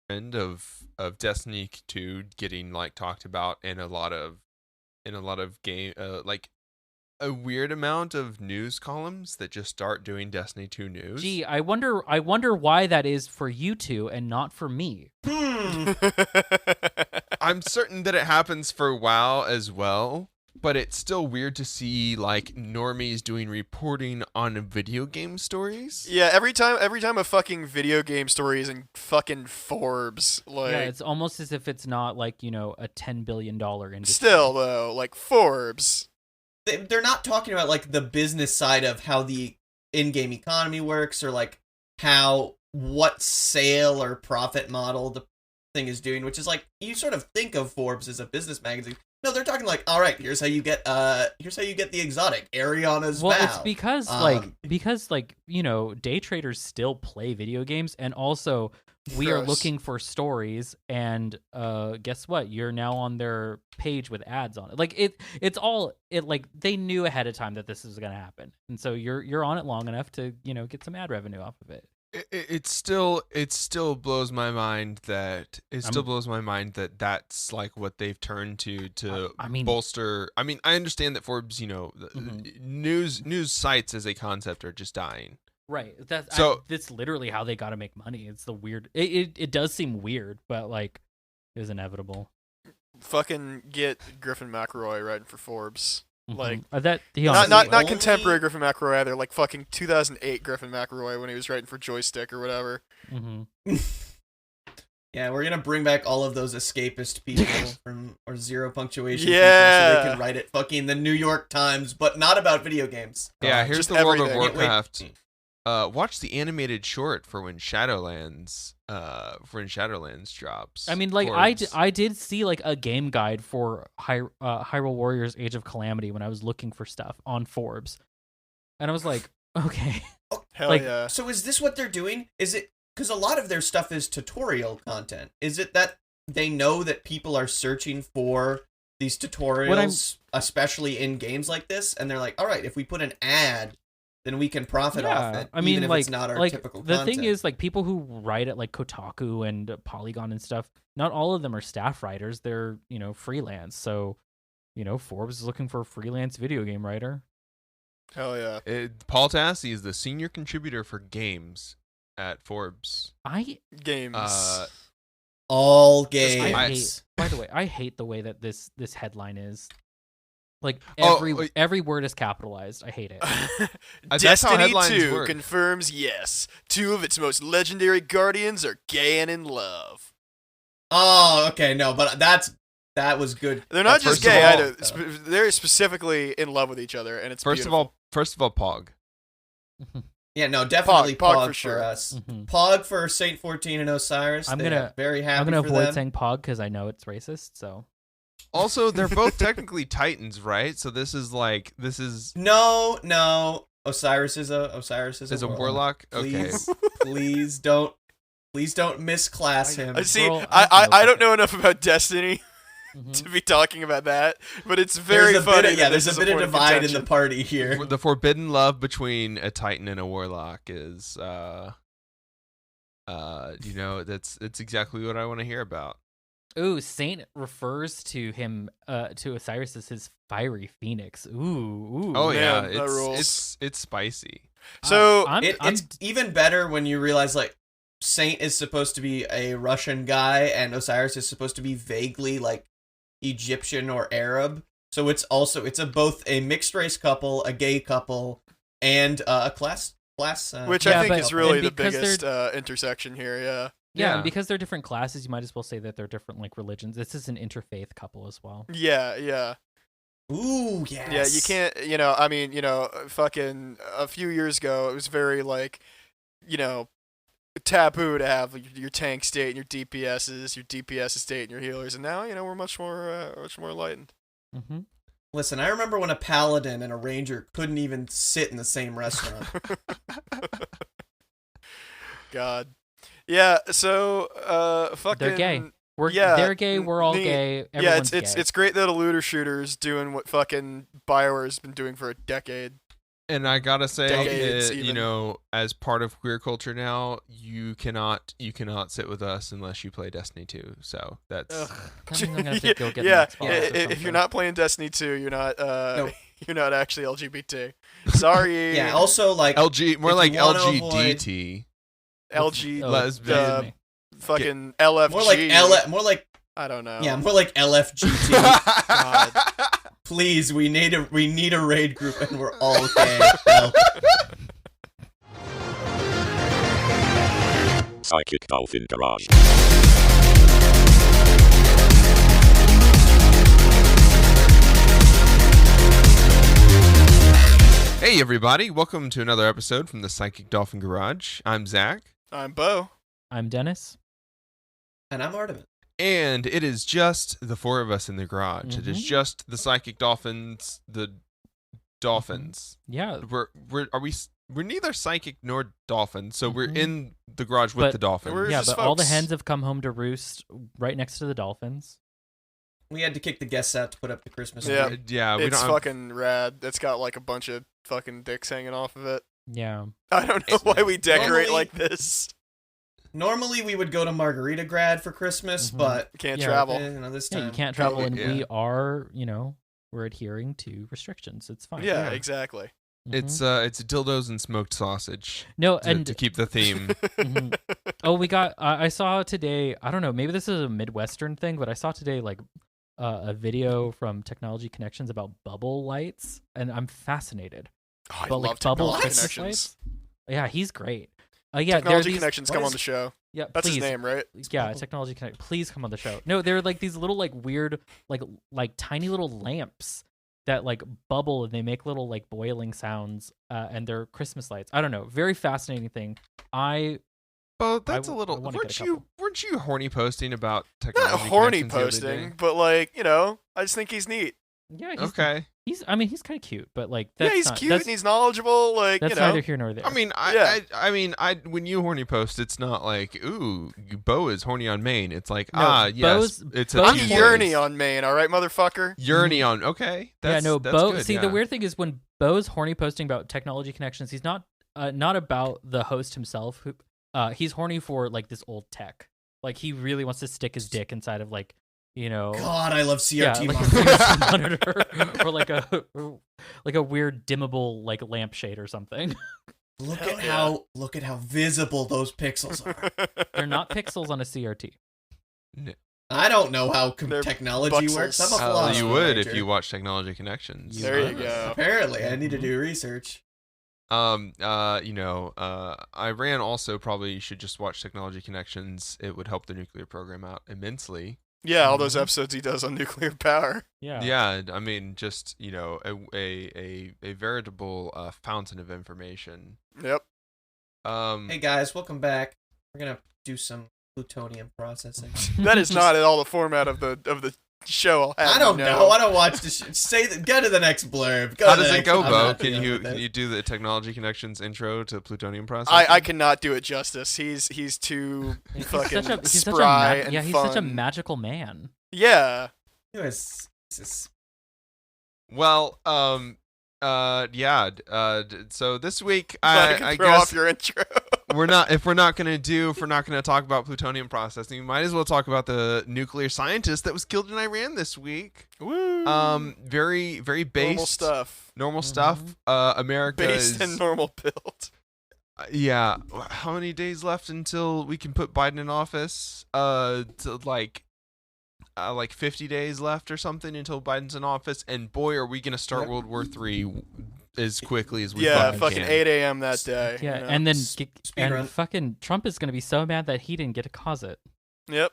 trend of Destiny 2 getting like talked about in a lot of game like a weird amount of news columns that just start doing Destiny 2 news. Gee, I wonder why that is for you two and not for me. I'm certain that it happens for WoW as well, but it's still weird to see like normies doing reporting on video game stories. Yeah, every time a fucking video game story is in fucking Forbes, like Yeah, it's almost as if it's not like, you know, a $10 billion industry. still though, like Forbes. They're not talking about like the business side of how the in-game economy works, or like what sale or profit model the thing is doing, which is like, you sort of think of Forbes as a business magazine. No, they're talking like, all right, here's how you get the exotic Ariana's Well, vow. it's because you know, day traders still play video games, and also we are Gross. looking for stories, and guess what? You're now on their page with ads on it. Like it's all like they knew ahead of time that this was going to happen, and so you're on it long enough to, you know, get some ad revenue off of it. It still blows my mind that that's like what they've turned to I mean- bolster. I mean, I understand that Forbes, you know, news sites as a concept are just dying. Right. That's So- that's literally how they got to make money. It's the weird. It does seem weird, but like it was inevitable. Fucking get Griffin McElroy writing for Forbes. Like, that he Not honestly, not only- contemporary Griffin McElroy either. Like fucking 2008 Griffin McElroy when he was writing for Joystick or whatever. mhm. Yeah, we're gonna bring back all of those escapist people or zero punctuation people, so Yeah. they can write it fucking the New York Times, but not about video games. Yeah, here's just the World of everything. Can't wait. Warcraft. Watch the animated short for when Shadowlands drops. I mean, like Forbes. I did see like a game guide for Hyrule Warriors: Age of Calamity when I was looking for stuff on Forbes, and I was like, okay, Hell Like- yeah. So is this what they're doing? Is it because a lot of their stuff is tutorial content? Is it that they know that people are searching for these tutorials, especially in games like this, and they're like, all right, if we put an ad, then we can profit off it. I mean, even if like, it's not our like typical the content. thing is, like, people who write at like Kotaku and Polygon and stuff, not all of them are staff writers. They're, you know, freelance. So, you know, Forbes is looking for a freelance video game writer. Hell yeah. Paul Tassi is the senior contributor for games at Forbes. Games. all I games. hate. By the way, I hate the way that this headline is. Like Oh, every word is capitalized. I hate it. That's how Destiny headlines 2 work. confirms yes. 2 of its most legendary guardians are gay and in love. Oh, okay, no, but that was good. They're not First just of gay all- either. They're specifically in love with each other, and it's First of beautiful. all, Pog. Yeah, no, definitely Pog Pog, for sure. us. Mhm. Pog for Saint 14 and Osiris. I'm They're gonna- very happy I'm gonna for avoid them. saying Pog because I know it's racist. So Also, they're both technically Titans, right? So this is No. Osiris is a a warlock. Okay. Please don't misclass him. I see. Girl, I don't know enough about Destiny Mhm. to be talking about that, but it's very There's a funny. bit of, that there's this a is bit of point divide in the contention. party here. The forbidden love between a Titan and a warlock is you know, it's exactly what I want to hear about. Ooh, Saint refers to him to Osiris as his fiery phoenix. Ooh. Oh man, yeah, that rules. it's spicy. So It's even better when you realize like Saint is supposed to be a Russian guy and Osiris is supposed to be vaguely like Egyptian or Arab. So it's both a mixed race couple, a gay couple, and a class. which Yeah, I think but- is really and the because biggest intersection here. Yeah. Yeah, Yeah. and because they're different classes, you might as well say that they're different like religions. This is an interfaith couple as well. Yeah. Yeah. Ooh, yes. Yeah, you can't, I mean, fucking a few years ago, it was very, like, taboo to have your tank state and your DPSs, your DPS state and your healers, and now, we're much more enlightened. Mm-hmm. Listen, I remember when a paladin and a ranger couldn't even sit in the same restaurant. God. Yeah, so, fucking... They're gay. Yeah, They're gay. We're all neat. gay. Yeah, Everyone's it's gay. great that a looter shooter is doing what fucking BioWare's been doing for a decade. And I gotta say, Decades, you even. know, as part of queer culture now, you cannot sit with us unless you play Destiny 2. So that's Ugh. That means I'm gonna have to go get an yeah, Xbox or if you're something. not playing Destiny 2, you're not Nope. you're not actually LGBT. Sorry. Yeah. Also, like LG, more if like you wanna avoid- LGDT. LG, Oh, lesbian. excuse me. fucking LFG. more like I don't know. yeah, more like LFGT. God. Please, we need a raid group, and we're all gay. Help. Psychic Dolphin Garage. Hey everybody, welcome to another episode from the Psychic Dolphin Garage. I'm Zach, I'm Bo. I'm Dennis. And I'm Artemis. and it is just the four of us in the garage. It is Mhm. just the Psychic Dolphins, the Dolphins. Yeah, We're neither psychic nor dolphins, so we're Mhm. in the garage with But- the dolphins. We're yeah, just but all the folks. hens have come home to roost right next to the dolphins. We had to kick the guests out to put up the Christmas Yeah. tree. Yeah, we It's don't have, fucking rad. It's got like a bunch of fucking dicks hanging off of it. Yeah, I don't know why we decorate Normally- like this. Normally, we would go to Margarita Grad for Christmas, Mhm. but Can't Yeah. travel. this yeah, time you can't travel, and Yeah. we are, we're adhering to restrictions. It's fine. Yeah, exactly. it's Mhm. dildos and smoked sausage no, to, and to keep the theme. Mhm. Oh, we got. I saw today. I don't know. Maybe this is a Midwestern thing, but I saw today like a video from Technology Connections about bubble lights, and I'm fascinated. Oh, I But, like, love bubble Technology Christmas Connections. Yeah, he's great. Yeah, there are Technology these, Connections, what come is- on the show. Yeah, That's please. his name, right? Yeah, Bubble. Technology Connect. Please come on the show. No, they're like these little like weird like tiny little lamps that like bubble and they make little like boiling sounds. And they're Christmas lights. I don't know. Very fascinating thing. Well, that's a I little. wanna get a Weren't you horny posting about technology? Not horny Connections the other posting, day? but like, I just think he's neat. Yeah, Okay. He's kind of cute, but like Yeah, that's he's not, cute That's, and he's knowledgeable. Like, that's neither here nor there. I mean, when you horny post, it's not like, ooh, Bo is horny on Maine. It's like, No, yes, it's a I'm few yearning days. on Maine, all right, motherfucker? Yearning on. Okay. That's, yeah, no, that's Bo. good, See, yeah. the weird thing is when Bo's horny posting about Technology Connections, he's not about the host himself. Who he's horny for like this old tech. Like he really wants to stick his dick inside of like God, I love yeah, CRT like a monitors. CRT monitor or like a weird dimmable like lampshade or something. Look Hell at yeah. how visible those pixels are. They're not pixels on a CRT. I don't know how They're technology buxels. works. I'm a Oh, philosopher. you would if major. you watch Technology Connections. You There you would. go. Apparently, I need to do research. Iran also probably should just watch Technology Connections. It would help the nuclear program out immensely. Yeah, all those Mhm. episodes he does on nuclear power. Yeah. Yeah, I mean, just a veritable fountain of information. Yep. Hey guys, welcome back. We're gonna do some plutonium processing. That is not at all the format of the show. I'll have I don't you know. I don't watch the go to the next blurb. Go How to the does it next- go, I'm Bo? not Can dealing you with can this. you do the Technology Connections intro to plutonium processing? I cannot do it justice. He's too He's fucking he's spry and he's fun. such a magical man. Yeah. Anyways, this is- Well, so this week Glad I throw guess off your intro. if we're not gonna talk about plutonium processing, we might as well talk about the nuclear scientist that was killed in Iran this week. Woo. Very very based Normal stuff. normal Mhm. stuff. America Based is and normal build. yeah. How many days left until we can put Biden in office? Like 50 days left or something until Biden's in office, and boy, are we gonna start Yep. World War III as quickly as we Yeah, fucking can. 8 a.m. that day. Yeah, you know? and then Speed and run. fucking Trump is gonna be so mad that he didn't get to cause it. Yep.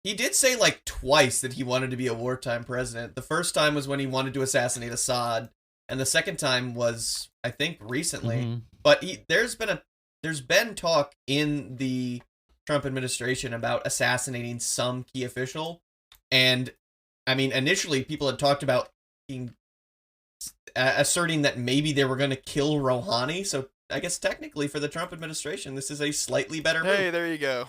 He did say like twice that he wanted to be a wartime president. The first time was when he wanted to assassinate Assad, and the second time was, I think, recently. Mhm. But there's been talk in the Trump administration about assassinating some key official, and I mean, initially people had talked about asserting that maybe they were going to kill Rouhani. So I guess technically for the Trump administration, this is a slightly better move. Hey, there you go.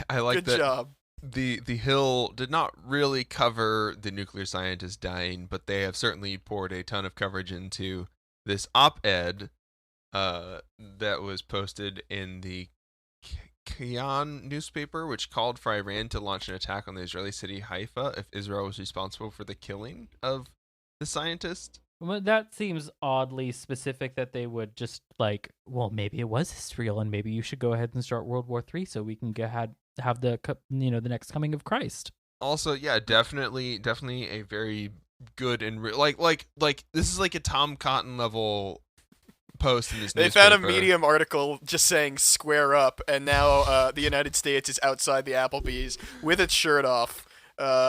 I like Good that job. the Hill did not really cover the nuclear scientist dying, but they have certainly poured a ton of coverage into this op-ed that was posted in the Kyan newspaper, which called for Iran to launch an attack on the Israeli city Haifa if Israel was responsible for the killing of the scientist. Well, that seems oddly specific that they would just like, well, maybe it was Israel, and maybe you should go ahead and start World War III so we can have the the next coming of Christ. Also, yeah, definitely a very good and like this is like a Tom Cotton level post in this They newspaper. found a Medium article just saying "square up," and now the United States is outside the Applebee's with its shirt off,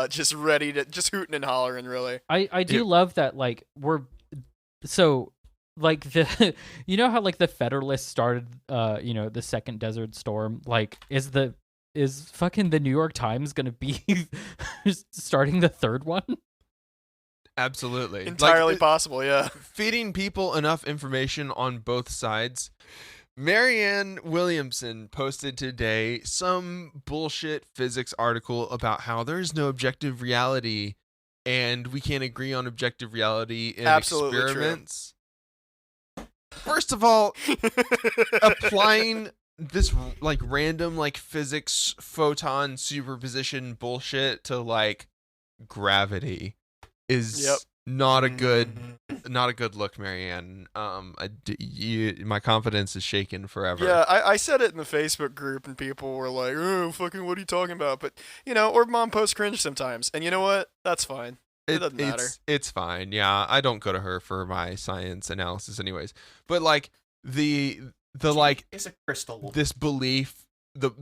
just ready to just hooting and hollering. Really, I do love that, like, we're so like the you know how like the Federalists started the second Desert Storm, like is fucking the New York Times gonna be starting the third one? Absolutely. entirely Like, possible. Yeah. feeding people enough information on both sides. Marianne Williamson posted today some bullshit physics article about how there's no objective reality and we can't agree on objective reality in Absolutely true. experiments. First of all, applying this like random like physics photon superposition bullshit to like gravity is Yep. not a good look, Marianne. My confidence is shaken forever. Yeah, I said it in the Facebook group, and people were like, "Oh, fucking, what are you talking about?" But or mom posts cringe sometimes, and you know what? That's fine. It doesn't matter. It's fine. Yeah, I don't go to her for my science analysis, anyways. But like the like It's a crystal. this belief,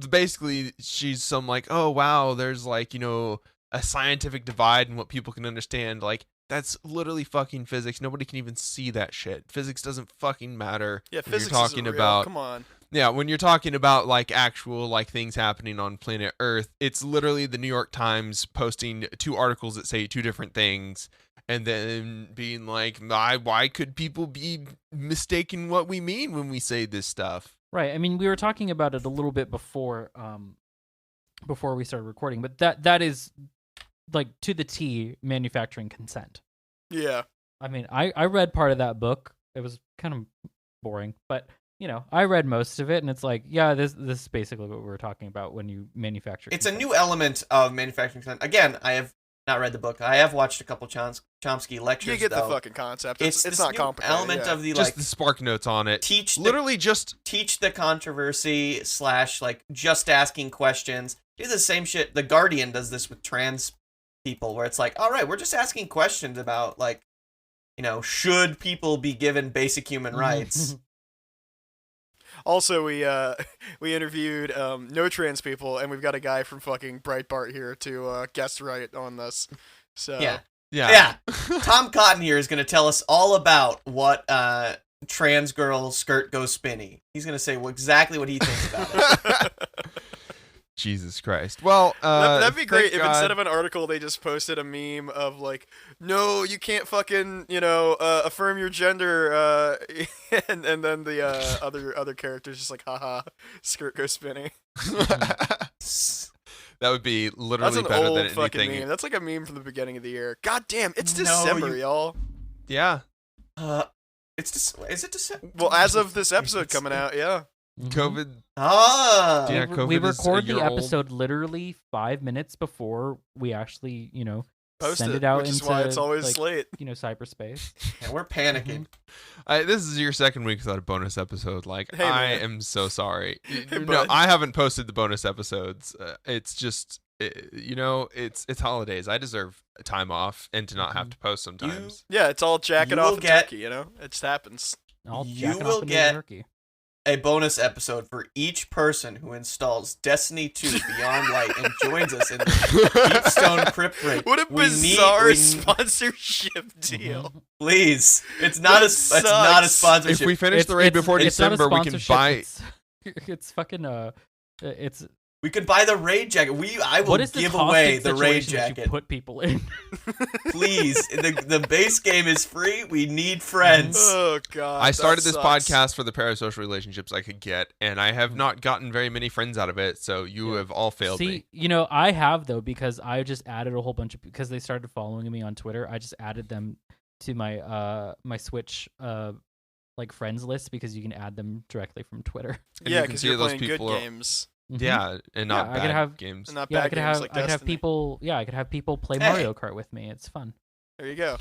basically she's some like, oh wow, there's like a scientific divide in what people can understand. Like, that's literally fucking physics. Nobody can even see that shit. Physics doesn't fucking matter. Yeah, when you're physics talking isn't real. about Come on. yeah, when you're talking about like actual like things happening on planet Earth, it's literally the New York Times posting two articles that say two different things and then being like, why could people be mistaking what we mean when we say this stuff? Right. I mean, we were talking about it a little bit before we started recording, but that is like to the T manufacturing consent. Yeah. I mean, I read part of that book. It was kind of boring, but I read most of it, and it's like, yeah, this is basically what we were talking about when you manufacture. It's a consent. new element of manufacturing consent. Again, I have not read the book. I have watched a couple Chomsky lectures. You get though. the fucking concept. It's It's this not new complicated. element yeah. of the Just like the spark notes on it. teach the, Literally just teach the controversy / like just asking questions. Do the same shit. The Guardian does this with trans people, where it's like, all right, we're just asking questions about like, should people be given basic human rights? Also, we interviewed no trans people, and we've got a guy from fucking Breitbart here to guest write on this. So Yeah. yeah. Tom Cotton here is going to tell us all about what trans girl skirt goes spinny. He's going to say exactly what he thinks about it. Jesus Christ. Well, that'd be great thank if God. instead of an article they just posted a meme of like, no, you can't fucking affirm your gender, and then the other characters just like, haha, skirt goes spinning. that would be That's literally an better old than fucking anything. meme. That's like a meme from the beginning of the year. God damn, it's No, December, y'all. Yeah. Is it December? Well, as of this episode coming out, yeah. Mhm. COVID. Ah. Yeah, we COVID is a record the year old. episode literally 5 minutes before we actually, Post send it, it out which is into why it's always like, late. cyberspace. Yeah, we're panicking. This is your second week without a bonus episode. Like, Hey, I man. am so sorry. No, bud. I haven't posted the bonus episodes. It's just, it's holidays. I deserve time off and to not have to post sometimes. Yeah, it's all jacking You off will the get- turkey, It just happens. I'll You jack it will off into get- the turkey. A bonus episode for each person who installs Destiny 2 Beyond Light and joins us in the Deepstone Crypt Break. What a We need- bizarre we- sponsorship deal. Please, it's not That it's not a sucks. sponsorship. If we finish the raid before it's not a December, we can sponsorship, buy. It's fucking it's We could buy the raid jacket. I will what is the give toxic away the raid situation that jacket. you put people in? Please, the base game is free. We need friends. Oh god. I that started this sucks. podcast for the parasocial relationships I could get, and I have not gotten very many friends out of it. So you have all failed me. See, I have though, because I just added a whole bunch of, because they started following me on Twitter. I just added them my Switch like friends list because you can add them directly from Twitter. And Yeah, you can because see you're those playing good people are- games, Mhm. Yeah, and not Yeah, I bad could have- games. and not Yeah, bad I could games have like I could have Destiny. people. Yeah, I could have people play Hey. Mario Kart with me. It's fun. There you go.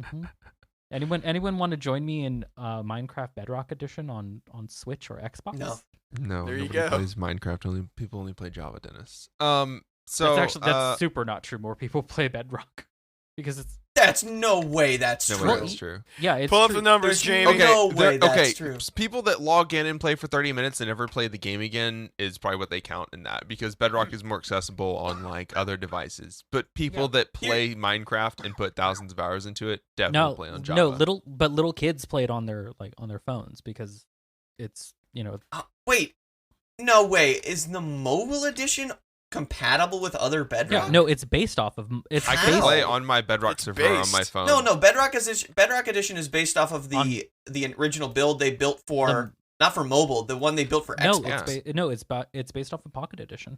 hmm Anyone want to join me in Minecraft Bedrock Edition on Switch or Xbox? No. No, There you nobody go. plays Minecraft. People only play Java, Dennis. that's So actually that's super not true. More people play Bedrock because it's That's no way that's no true. way that's true. yeah. It's Pull up true. the numbers, There's Jamie. no way that's okay. true. People that log in and play for 30 minutes and never play the game again is probably what they count in that, because Bedrock is more accessible on like other devices. But people that play Minecraft and put thousands of hours into it definitely play on Java. No, little kids play it on their phones because it's Wait, no way. Is the mobile edition compatible with other Bedrock? yeah no it's based off of it's I How? can based play on my Bedrock It's server on my based. phone. No, Bedrock Edition is based off of the original build they built for not for mobile, the one they built for no Xbox. it's based off of Pocket Edition.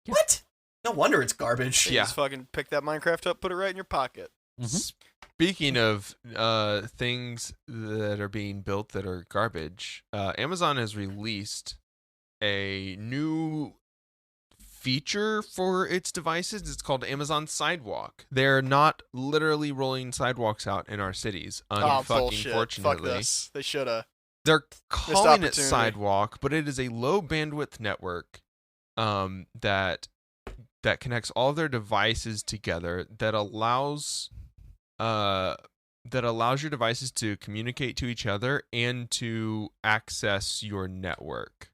Yeah. What? No wonder it's garbage. You Yeah. just fucking pick that Minecraft up, put it right in your pocket. Mhm. Speaking of things that are being built that are garbage, Amazon has released a new feature for its devices. It's called Amazon Sidewalk. They're not literally rolling sidewalks out in our cities. Oh, bullshit. Fuck Unfortunately, this. They should have. they're calling it opportunity. Sidewalk, but it is a low bandwidth network that connects all their devices together, that allows your devices to communicate to each other and to access your network.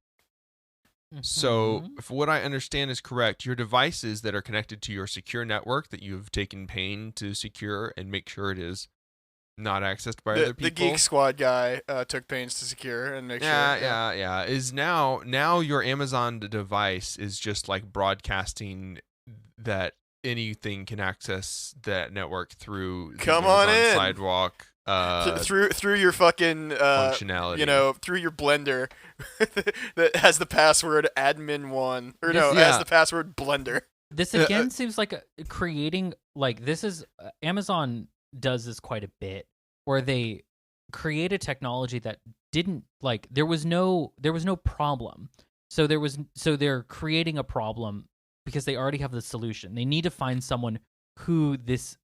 So, Mhm. if what I understand is correct, your devices that are connected to your secure network that you've taken pain to secure and make sure it is not accessed by other The people. Geek Squad guy took pains to secure and make sure. Yeah. Is now your Amazon device is just like broadcasting that anything can access that network through the Come on Amazon in. Sidewalk Through your fucking functionality. through your Blender that has the password admin1 or no, Yeah. has the password Blender. This again seems like creating like this is Amazon does this quite a bit where they create a technology that didn't like there was no problem. So they're creating a problem because they already have the solution. They need to find someone who this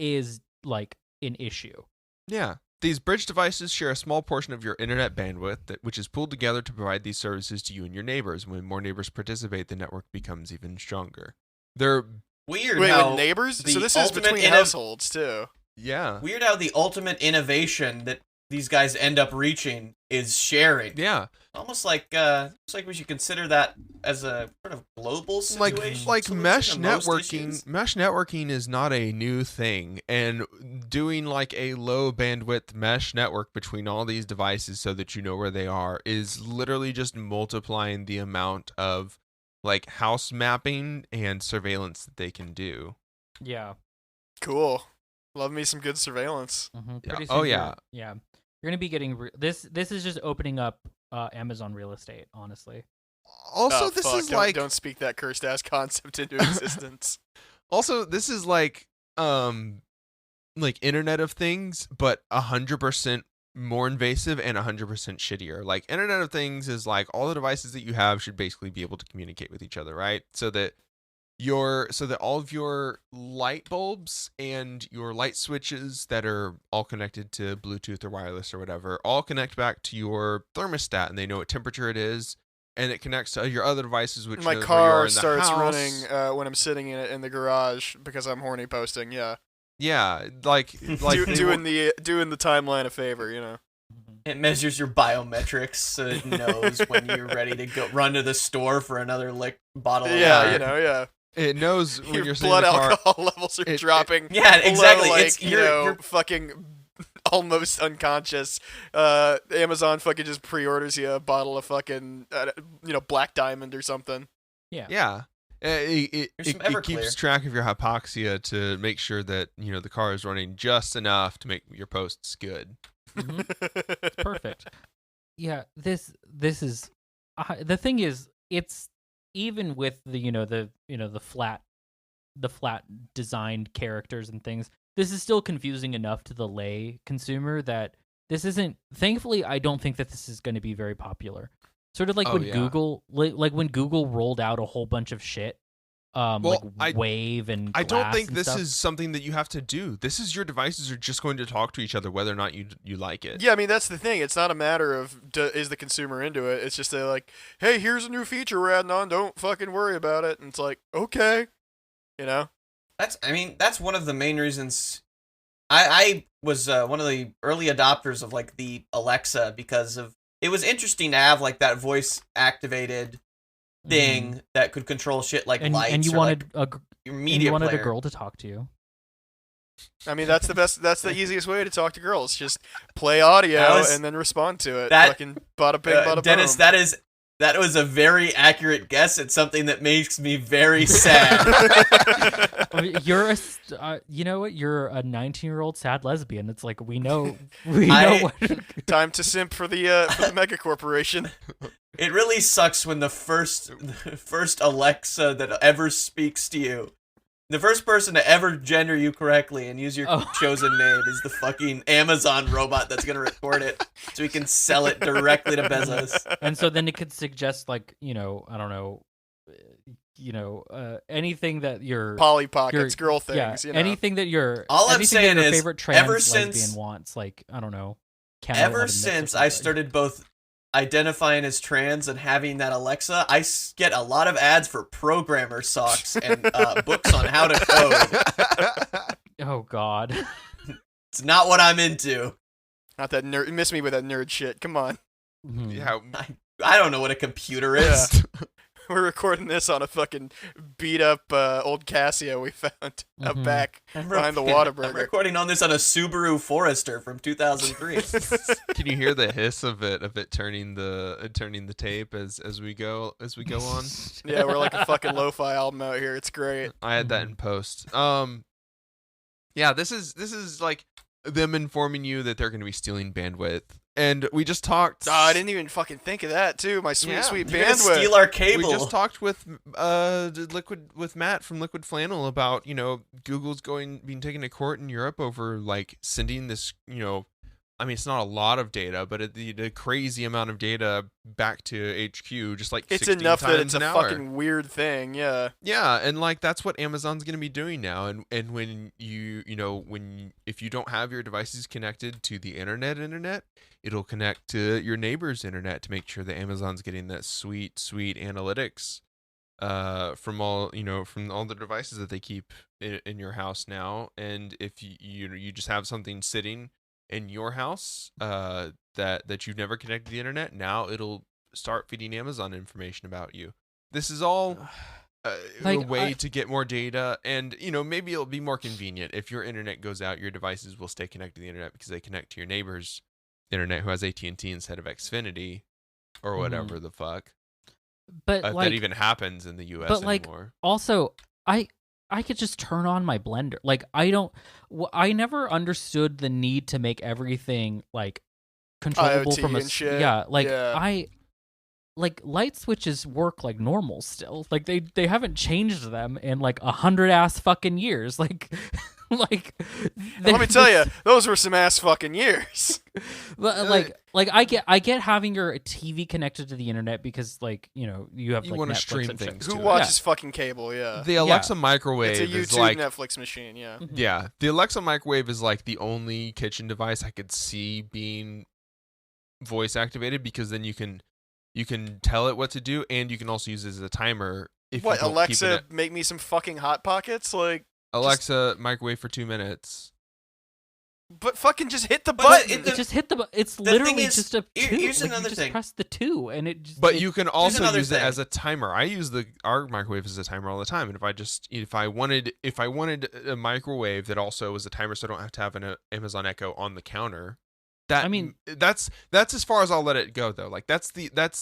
is like an issue. Yeah. These bridge devices share a small portion of your internet bandwidth, which is pooled together to provide these services to you and your neighbors. When more neighbors participate, the network becomes even stronger. They're Weird Wait, how with neighbors? the So this is ultimate between households too. yeah. weird how the ultimate innovation that these guys end up reaching is sharing. Yeah. Almost like looks like we should consider that as a sort of global situation. Like solution mesh to most networking issues. mesh networking is not a new thing, and doing like a low bandwidth mesh network between all these devices so that you know where they are is literally just multiplying the amount of like house mapping and surveillance that they can do. Yeah. Cool. Love me some good surveillance. Mm-hmm. Yeah. Pretty Oh, soon yeah. Yeah. You're gonna be getting this. This is just opening up Amazon real estate. Honestly. Also, Oh, this fuck. is don't, like don't speak that cursed ass concept into existence. also this is like Internet of Things, but 100% more invasive and 100% shittier. Like Internet of Things is like all the devices that you have should basically be able to communicate with each other, right? So that all of your light bulbs and your light switches that are all connected to Bluetooth or wireless or whatever all connect back to your thermostat, and they know what temperature it is, and it connects to your other devices, which My knows where you are car in the starts house. running when I'm sitting in it in the garage because I'm horny posting. Yeah, Yeah, like doing the timeline a favor, you know. It measures your biometrics so it knows when you're ready to go run to the store for another bottle of Yeah, wine. you know, yeah. it knows when Your you're sitting in blood the car. alcohol levels are dropping. Yeah, exactly. Below, like, It's you're fucking almost unconscious. Amazon fucking just pre-orders you a bottle of fucking Black Diamond or something. Yeah. It Here's some keeps Everclear. track of your hypoxia to make sure that the car is running just enough to make your posts good. Perfect. Yeah, this is the thing is it's even with the the flat designed characters and things. this is still confusing enough to the lay consumer that this isn't. Thankfully, I don't think that this is going to be very popular. Sort of like when Google, like when Google rolled out a whole bunch of shit, Wave and I don't Glass think and this stuff. is something that you have to do. This is your devices are just going to talk to each other whether or not you like it. Yeah, I mean, that's the thing. It's not a matter of is the consumer into it. It's just like, hey, here's a new feature we're adding on. Don't fucking worry about it. And it's like, okay, you know. That's one of the main reasons. I was one of the early adopters of like the Alexa because of it was interesting to have like that voice activated thing that could control shit like lights. And you wanted your media a player. girl to talk to you. I mean, that's the best. That's the easiest way to talk to girls. Just play audio and then respond to it. Fucking bada bing, bada Dennis, boom. that was a very accurate guess at something that makes me very sad. You're you know what? You're a 19-year-old sad lesbian. It's like we know what. Time to simp for the mega corporation. It really sucks when the first Alexa that ever speaks to you, the first person to ever gender you correctly and use your chosen name is the fucking Amazon robot that's gonna record it so we can sell it directly to Bezos. And so then it could suggest like, I don't know, anything that your Polly Pockets, girl things, anything that your all I'm saying that your is favorite trans ever lesbian since wants, like, I don't know. Ever since I started both identifying as trans and having that Alexa, I get a lot of ads for programmer socks and books on how to code. Oh God, it's not what I'm into. Not that nerd. Miss me with that nerd shit. Come on. Yeah, I don't know what a computer is. Yeah. We're recording this on a fucking beat up old Casio we found out back behind the Whataburger. I'm recording on this on a Subaru Forester from 2003. Can you hear the hiss of it turning the tape as we go on? Yeah, we're like a fucking lo-fi album out here. It's great. I had that in post. Yeah, this is like them informing you that they're going to be stealing bandwidth. And we just talked. Oh, I didn't even fucking think of that too. My sweet You're bandwidth. gonna steal our cable. We just talked with Matt from Liquid Flannel about Google's being taken to court in Europe over like sending this I mean, it's not a lot of data, but the crazy amount of data back to HQ, just like it's 16 enough times that it's a an hour. fucking weird thing. Yeah. Yeah, and like that's what Amazon's going to be doing now. And when if you don't have your devices connected to the internet, it'll connect to your neighbor's internet to make sure that Amazon's getting that sweet analytics from all the devices that they keep in your house now. And if you just have something sitting in your house that you've never connected to the internet, now it'll start feeding Amazon information about you. This is all a way to get more data, and maybe it'll be more convenient if your internet goes out, your devices will stay connected to the internet because they connect to your neighbor's internet who has AT&T instead of Xfinity or whatever the fuck. But if that even happens in the US anymore. Also, I could just turn on my blender. Like I never understood the need to make everything like controllable IoT from a and shit. yeah. Like Yeah. light switches work like normal still. Like they haven't changed them in like 100 fucking years. Like let me tell you, those were some ass fucking years. Like I get having your TV connected to the internet because you have You like wanna Netflix stream and shit. things Who to it. watches fucking cable? Yeah. The Alexa microwave It's a is YouTube like Netflix machine. Yeah. yeah, the Alexa microwave is like the only kitchen device I could see being voice activated, because then you can tell it what to do, and you can also use it as a timer. If What, you don't keep Alexa, it make me some fucking Hot Pockets? Like, Alexa, microwave for 2 minutes. but fucking just hit the But button. It just hit it's the literally thing is, just a 2. here's Like, another you just thing. press the 2 and it just But you can also another use it thing. as a timer. I use our microwave as a timer all the time. And if I wanted a microwave that also was a timer, so I don't have to have an Amazon Echo on the counter. That's as far as I'll let it go though. Like that's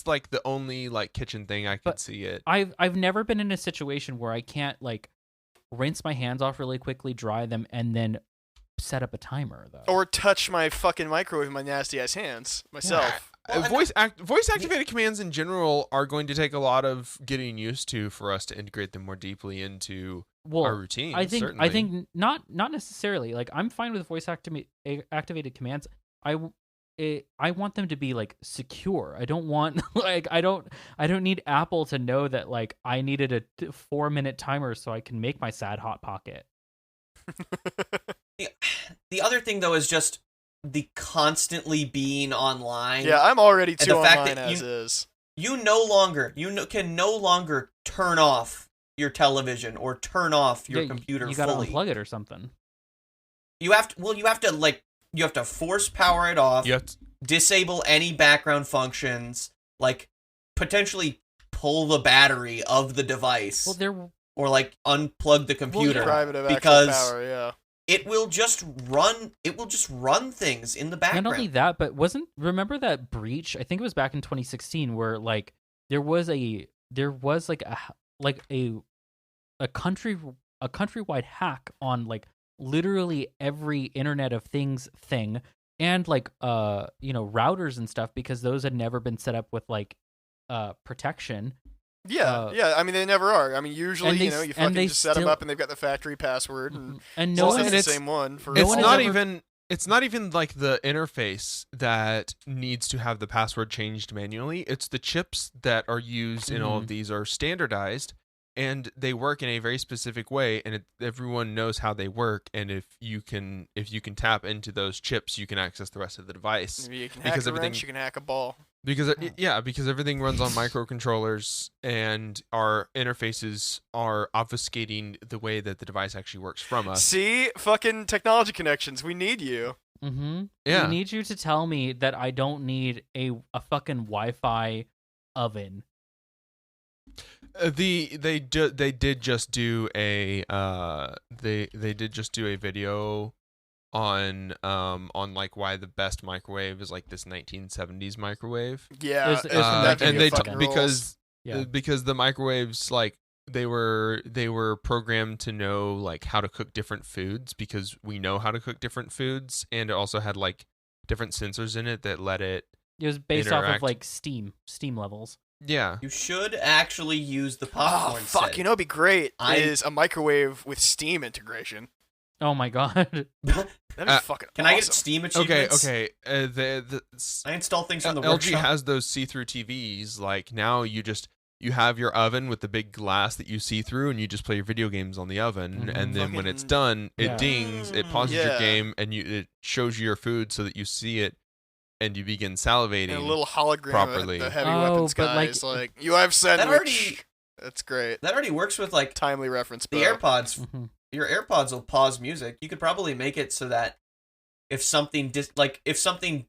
like the only like kitchen thing I could see it. I've never been in a situation where I can't like rinse my hands off really quickly, dry them, and then set up a timer though. Or touch my fucking microwave with my nasty ass hands myself. Well, and voice activated commands in general are going to take a lot of getting used to for us to integrate them more deeply into our routine. I think certainly. not necessarily. Like I'm fine with voice activated commands. I want them to be like secure. I don't want like I don't need Apple to know that like I needed a 4-minute timer so I can make my sad hot pocket. the other thing though is just the constantly being online. Yeah, I'm already And too the fact online that as is. You can no longer turn off your television or turn off your Yeah, computer You gotta fully. unplug it or something. You have to force power it off. You have to, Disable any background functions, like potentially pull the battery of the device, or like unplug the computer Private of actual because power, yeah. it will just run things in the background. Not only that, but remember that breach? I think it was back in 2016 where like there was a countrywide hack on like literally every Internet of Things thing and like routers and stuff because those had never been set up with like protection. Yeah. I mean, they never are. I mean, usually, you fucking just set them still- up and they've got the factory password, and And it's no always one the it's- same one. For it's one not has ever- even. It's not even like the interface that needs to have the password changed manually. It's the chips that are used in all of these are standardized, and they work in a very specific way, and everyone knows how they work. And if you can tap into those chips, you can access the rest of the device. You can because hack a everything- wrench, you can hack a ball. Because because everything runs on microcontrollers, and our interfaces are obfuscating the way that the device actually works from us. See, fucking technology connections. We need you. Mm-hmm. Yeah. I need you to tell me that I don't need a fucking Wi-Fi oven. They did just do a video on like why the best microwave is like this 1970s microwave. Yeah, It was from that that and video they fucking rules. because the microwaves like they were programmed to know like how to cook different foods because we know how to cook different foods, and it also had like different sensors in it that let it. It was based off of Interact. like steam levels. Yeah. You should actually use the Oh popcorn fuck! setting. You know, what'd be great I- is a microwave with Steam integration. Oh my god. That'd be fucking. Can awesome. I get Steam Okay. achievements? Okay. I install things from the LG workshop. has those see-through TVs. Like now, you have your oven with the big glass that you see through, and you just play your video games on the oven. Mhm. And then when it's Fucking- done, it Yeah. dings, it pauses your Yeah. game, and it shows you your food so that you see it, and you begin salivating. And a little hologram properly. of the heavy Oh, weapons but, guys. like- Like, you have sandwich. already- That's great. That already works with like Timely reference. the Bo. AirPods. Mhm. Your AirPods will pause music. You could probably make it so that if something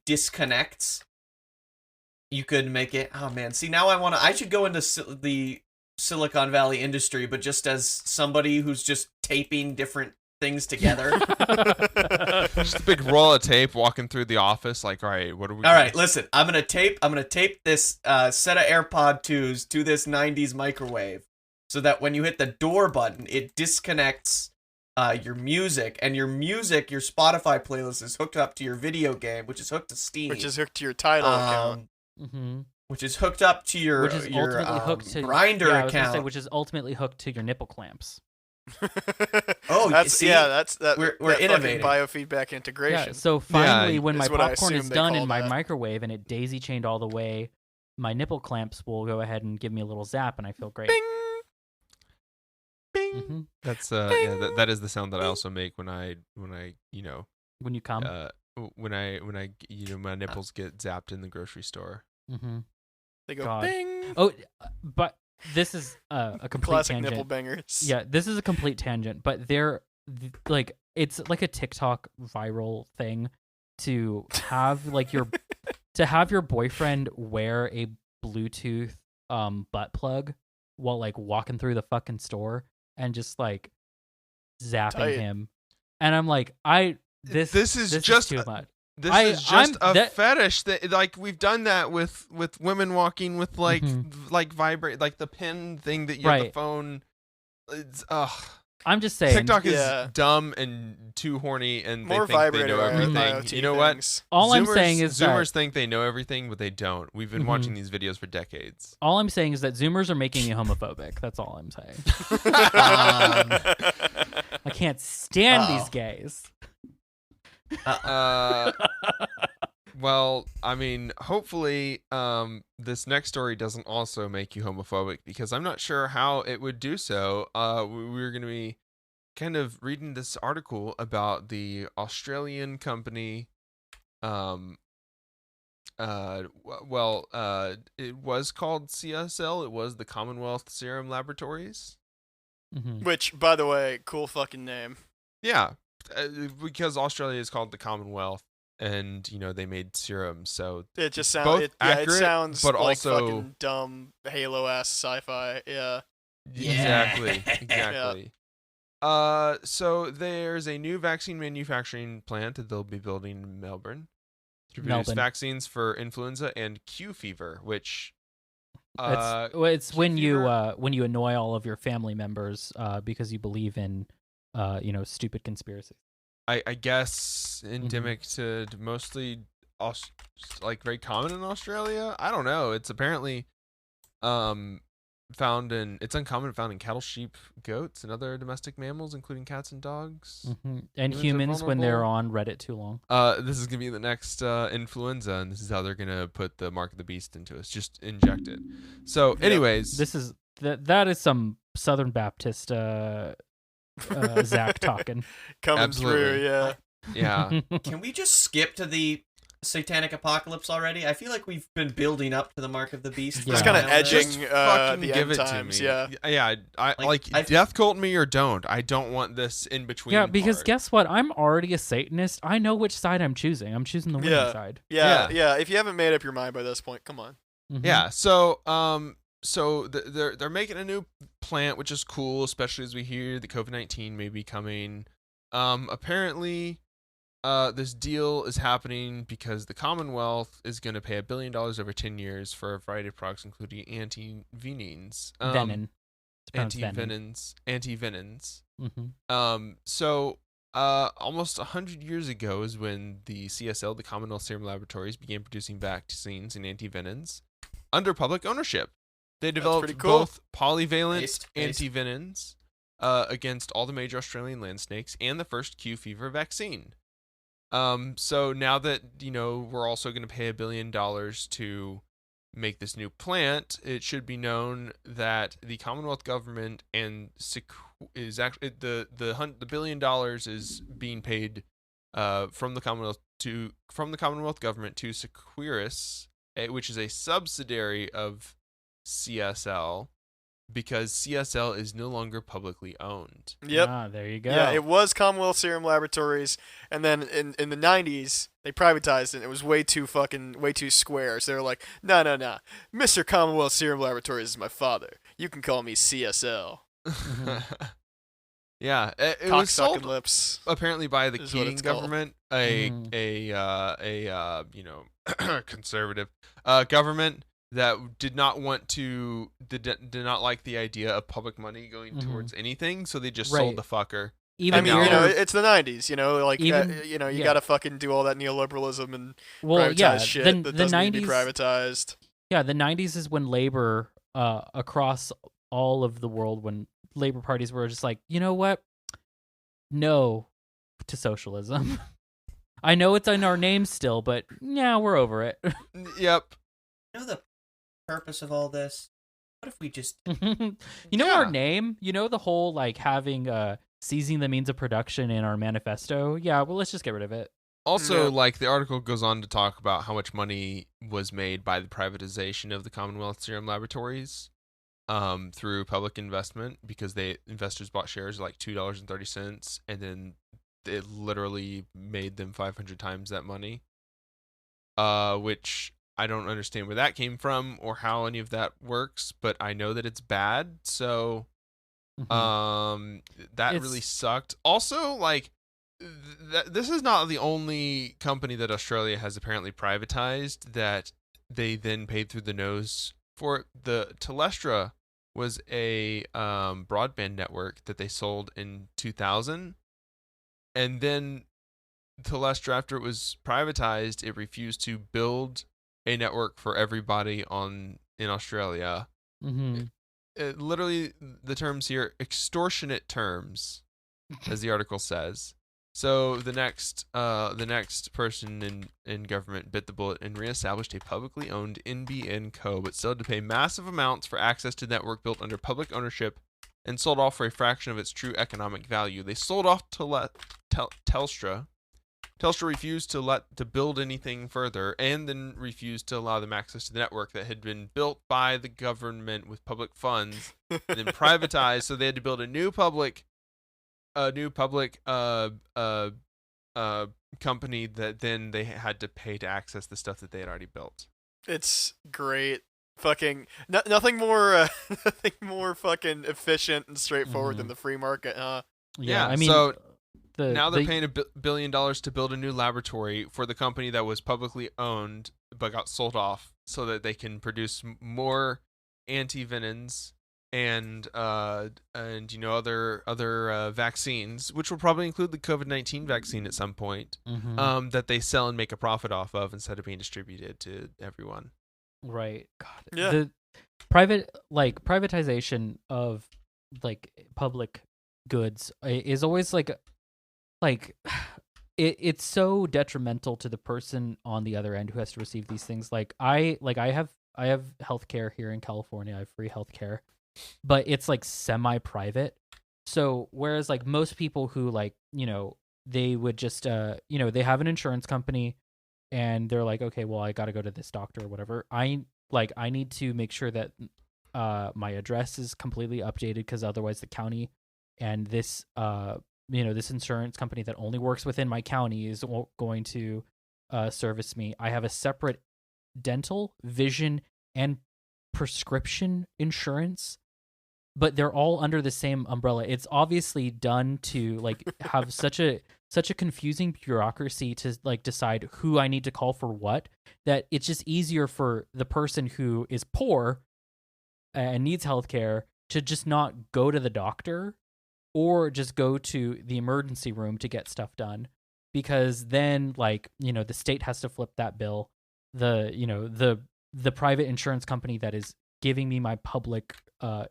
disconnects, you could make it. Oh man, see now I should go into the Silicon Valley industry, but just as somebody who's just taping different things together. Just a big roll of tape walking through the office. Like, all right, what are we? All right, listen. I'm gonna tape this set of AirPod 2s to this '90s microwave, so that when you hit the door button, it disconnects your music, and your Spotify playlist is hooked up to your video game, which is hooked to Steam, Which is hooked to your title account. Mhm. which is hooked up to your Which is ultimately hooked to Grindr yeah, I was gonna account. say, which is ultimately hooked to your nipple clamps. Oh, that's see, that's that. we're that fucking innovating. biofeedback integration. Yeah, so finally, Yeah, when my is what I popcorn is assume they done call in my that. microwave and it daisy chained all the way, my nipple clamps will go ahead and give me a little zap, and I feel great. Bing, bing. hmm That's that is the sound that I also make when I When you come. when my nipples get zapped in the grocery store. hmm They go God. bing. Oh, but this is a complete Classic tangent. nipple bangers. Yeah, this is a complete tangent, but it's like a TikTok viral thing to have like your boyfriend wear a Bluetooth butt plug while like walking through the fucking store and just like zapping Tight. him. And I'm like, this is is just too much. This I- is just I'm- a that- fetish that like we've done that with women walking with like Mhm. like vibrate like the pin thing that you have the Right. phone. It's I'm just saying. TikTok is Yeah. dumb and too horny, and More they think they vibrator know everything. IoT You know what? things. All I'm Zoomers- saying is Zoomers that think they know everything, but they don't. We've been Mhm. watching these videos for decades. all I'm saying is that Zoomers are making me homophobic. That's all I'm saying. I can't stand these Uh-oh. gays. Well, I mean, hopefully, this next story doesn't also make you homophobic, because I'm not sure how it would do so. We're going to be kind of reading this article about the Australian company. It was called CSL. It was the Commonwealth Serum Laboratories. Mhm. Which, by the way, cool fucking name. Yeah, because Australia is called the Commonwealth, and they made serums, so It just both sounds. It accurate, sounds but like also fucking dumb Halo-ass sci-fi. Yeah. exactly, Yeah. exactly. So there's a new vaccine manufacturing plant that they'll be building in Melbourne to produce Melbourne. vaccines for influenza and Q fever, which It's when fever? you annoy all of your family members because you believe in stupid conspiracies. I guess endemic to mostly like very common in Australia. I don't know. It's apparently it's uncommon found in cattle, sheep, goats, and other domestic mammals, including cats and dogs. And Humans are humans when they're vulnerable. on Reddit too long. This is gonna be the next influenza, and this is how they're gonna put the mark of the beast into us. Just inject it. So, anyways, This is that is some Southern Baptist Zach talking. Coming Absolutely. through, yeah. yeah, Can we just skip to the satanic apocalypse already? I feel like we've been building up to the mark of the beast. Yeah. Just for a kind of while now. edging just fucking the give end it times, to me. yeah. Yeah. I Like, I- death cult me or don't. I don't want this in between. Yeah, because part. guess what? I'm already a Satanist. I know which side I'm choosing. I'm choosing the winning Yeah. side. Yeah. If you haven't made up your mind by this point, come on. Mhm. Yeah, so they're making a new plant, which is cool, especially as we hear the COVID-19 may be coming. Apparently, this deal is happening because the Commonwealth is going to pay $1 billion over 10 years for a variety of products, including anti-venins. Venin. It's pronounced venin. Anti-venins. Mhm. Almost 100 years ago is when the CSL, the Commonwealth Serum Laboratories, began producing vaccines and antivenins under public ownership. They developed pretty cool. both polyvalent Based. antivenins against all the major Australian land snakes and the first Q fever vaccine. So now that we're also going to pay $1 billion to make this new plant, it should be known that the Commonwealth government and is actually the $1 billion is being paid from the Commonwealth government to Seqirus, which is a subsidiary of CSL, because CSL is no longer publicly owned. Yep. Ah, there you go. Yeah, it was Commonwealth Serum Laboratories, and then in the 90s, they privatized it. It was way too square. So they were like, no. Mr. Commonwealth Serum Laboratories is my father. You can call me CSL. Yeah, it was Cocksucking sold lips. apparently by the is what Keating it's called. government, Mhm. a conservative government that did not like the idea of public money going Mhm. towards anything, so they just Right. sold the fucker. Even I mean, weirder- it's the 90s, like, Even- you yeah. gotta fucking do all that neoliberalism and well, privatize yeah, shit the that doesn't need to 90s. be privatized. Yeah, the 90s is when labor across all of the world, when labor parties were just like, you know what? No to socialism. I know it's in our name still, but yeah, we're over it. Yep. You know the purpose of all this? What if we just You know Yeah. our name? You know the whole like having seizing the means of production in our manifesto? Yeah, well, let's just get rid of it. Also, Yeah. like, the article goes on to talk about how much money was made by the privatization of the Commonwealth Serum Laboratories through public investment, because investors bought shares at like $2.30, and then it literally made them 500 times that money. Which I don't understand where that came from or how any of that works, but I know that it's bad. So that It's- really sucked. Also, like, this is not the only company that Australia has apparently privatized that they then paid through the nose for. The Telestra was a broadband network that they sold in 2000, and then until after it was privatized, it refused to build a network for everybody in Australia. Mm-hmm. Literally, the terms here, extortionate terms, as the article says. So the next person in government bit the bullet and reestablished a publicly owned NBN Co., but still had to pay massive amounts for access to the network built under public ownership and sold off for a fraction of its true economic value. They sold off to Telstra. Telstra refused to build anything further, and then refused to allow them access to the network that had been built by the government with public funds and then privatized. So they had to build a new public company that then they had to pay to access the stuff that they had already built. It's great. Fucking nothing more nothing more fucking efficient and straightforward than the free market, huh? Yeah, I mean, so now they're paying $1 billion to build a new laboratory for the company that was publicly owned but got sold off, so that they can produce more antivenoms and other vaccines, which will probably include the COVID-19 vaccine at some point, that they sell and make a profit off of instead of being distributed to everyone. Right. God. Yeah. The privatization of like public goods is always it's so detrimental to the person on the other end who has to receive these things. I have healthcare here in California. I have free healthcare, but it's like semi-private. So whereas like most people who they would just they have an insurance company and they're like, okay, well, I got to go to this doctor or whatever. I need to make sure that my address is completely updated, because otherwise the county and this this insurance company that only works within my county is going to service me. I have a separate dental, vision, and prescription insurance, but they're all under the same umbrella. It's obviously done to have such a confusing bureaucracy to decide who I need to call for what, that it's just easier for the person who is poor and needs healthcare to just not go to the doctor or just go to the emergency room to get stuff done, because then the state has to flip that bill. The private insurance company that is giving me my public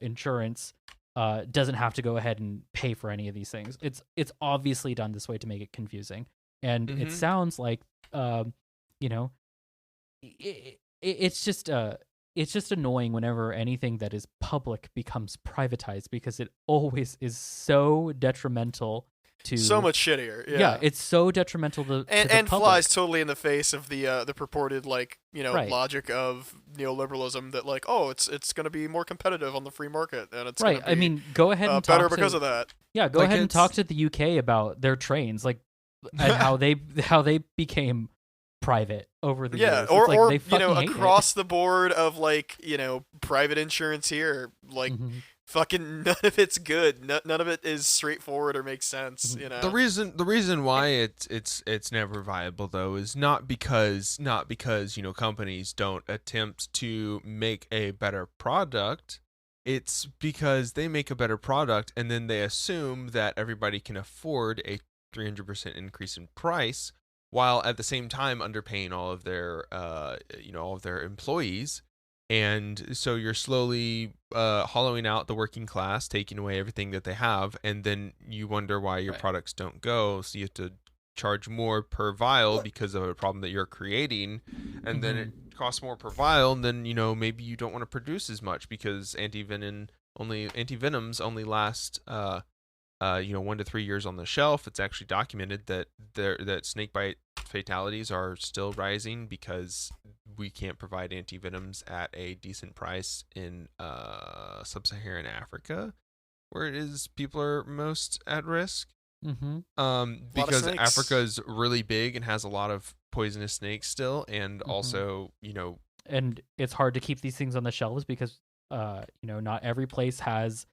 insurance doesn't have to go ahead and pay for any of these things. It's obviously done this way to make it confusing, and it sounds like it's just annoying whenever anything that is public becomes privatized, because it always is so detrimental to so much shittier. Yeah, it's so detrimental to the and public. flies totally in the face of the purported Right. logic of neoliberalism that it's going to be more competitive on the free market, and it's right. gonna be, I mean, go ahead and better talk because of that. Yeah, go ahead and talk to the UK about their trains, and how they became private over the years. Or they fucking hate across it. the board of private insurance here, fucking none of it's good. None of it is straightforward or makes sense. The reason why it's never viable though is not because companies don't attempt to make a better product. It's because they make a better product and then they assume that everybody can afford a 300% increase in price, while at the same time underpaying all of their employees. And so you're slowly hollowing out the working class, taking away everything that they have, and then you wonder why your products don't go. So you have to charge more per vial because of a problem that you're creating, and then it costs more per vial, and then maybe you don't want to produce as much because antivenoms only last 1 to 3 years on the shelf. It's actually documented that snakebite fatalities are still rising because we can't provide antivenoms at a decent price in sub-Saharan Africa, where people are most at risk. Because Africa is really big and has a lot of poisonous snakes still, and also and it's hard to keep these things on the shelves because not every place has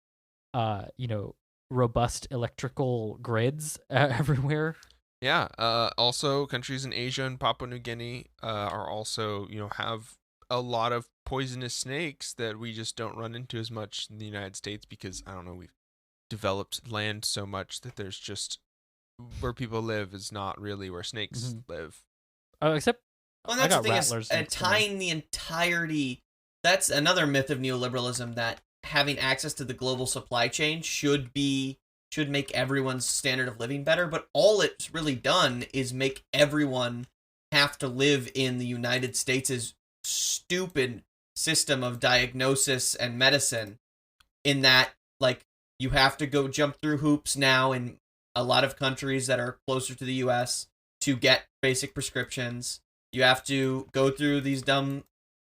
robust electrical grids everywhere. Yeah. Also, countries in Asia and Papua New Guinea are also have a lot of poisonous snakes that we just don't run into as much in the United States because I don't know, we've developed land so much that there's just where people live is not really where snakes live. Oh, except Well, I that's the got thing rattlers is, and tying the entirety. That's another myth of neoliberalism, that having access to the global supply chain should make everyone's standard of living better. But all it's really done is make everyone have to live in the United States' stupid system of diagnosis and medicine. In that, like, you have to go jump through hoops now in a lot of countries that are closer to the U.S. to get basic prescriptions. You have to go through these dumb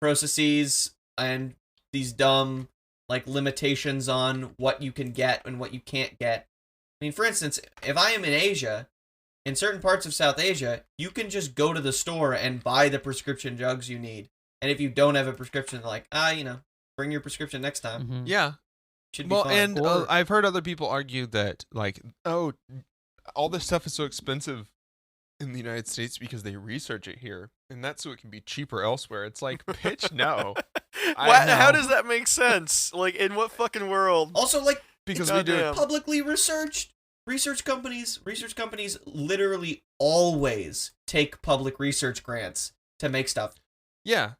processes and these dumb, like, limitations on what you can get and what you can't get. I mean, for instance, if I am in Asia, in certain parts of South Asia, you can just go to the store and buy the prescription drugs you need. And if you don't have a prescription, they're like, bring your prescription next time. Mhm. Yeah. Should be Well, fine. and Or- I've heard other people argue that, like, oh, all this stuff is so expensive in the United States because they research it here, and that's so it can be cheaper elsewhere. It's like, bitch, no. How know. does that make sense? Like, in what fucking world? Also, like, Because we do. Goddamn. publicly researched. Research companies literally always take public research grants to make stuff. Yeah.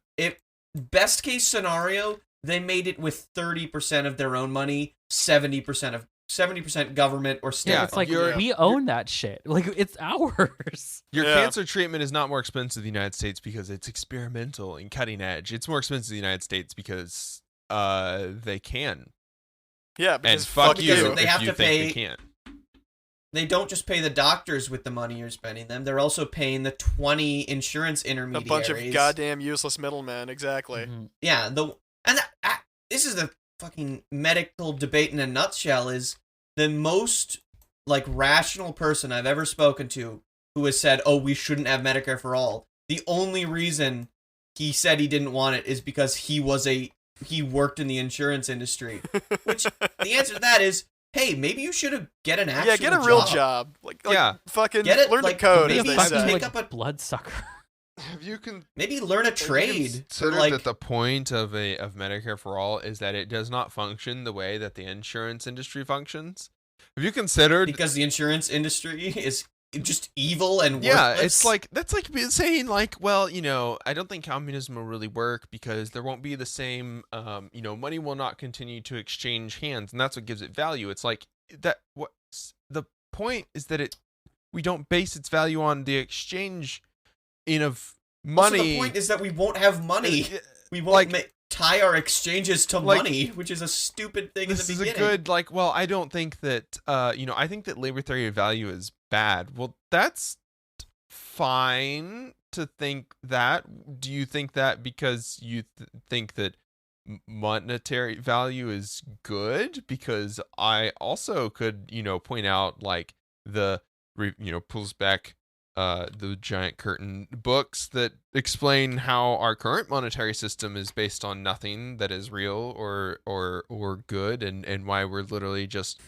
Best case scenario, they made it with 30% of their own money, 70% government or state. Yeah, It's like you're- we own that shit. Like it's ours. Your Yeah. cancer treatment is not more expensive in the United States because it's experimental and cutting edge. It's more expensive in the United States because they can. Yeah, And because fuck because you they if have you to think pay- they can't. They don't just pay the doctors with the money you're spending them. They're also paying the 20 insurance a intermediaries. bunch of goddamn useless middlemen. Exactly. Mhm. Yeah, this is the fucking medical debate in a nutshell. Is the most, like, rational person I've ever spoken to who has said, "Oh, we shouldn't have Medicare for all." The only reason he said he didn't want it is because he worked in the insurance industry. Which the answer to that is, hey, maybe you should have get an actual Yeah, get a real job. Like Yeah. fucking Get it, learn like, the code, maybe as they fucking say. take like up a- bloodsucker. Have you Maybe learn a trade. considered like, that the point of Medicare for all is that it does not function the way that the insurance industry functions? Have you considered? because the insurance industry is just evil and Yeah, worthless. it's like that's like saying like, well, I don't think communism will really work because there won't be the same, money will not continue to exchange hands, and that's what gives it value. It's like that. What the point is that we don't base its value on the exchange of money. Also, the point is that we won't have money. We like- won't tie our exchanges to like, money, which is a stupid thing in This the is beginning. a good I don't think that I think that labor theory of value is bad. Well, that's fine to think that. Do you think that because you think that monetary value is good? Because I also could, point out like pulls back the giant curtain books that explain how our current monetary system is based on nothing that is real or good, and why we're literally just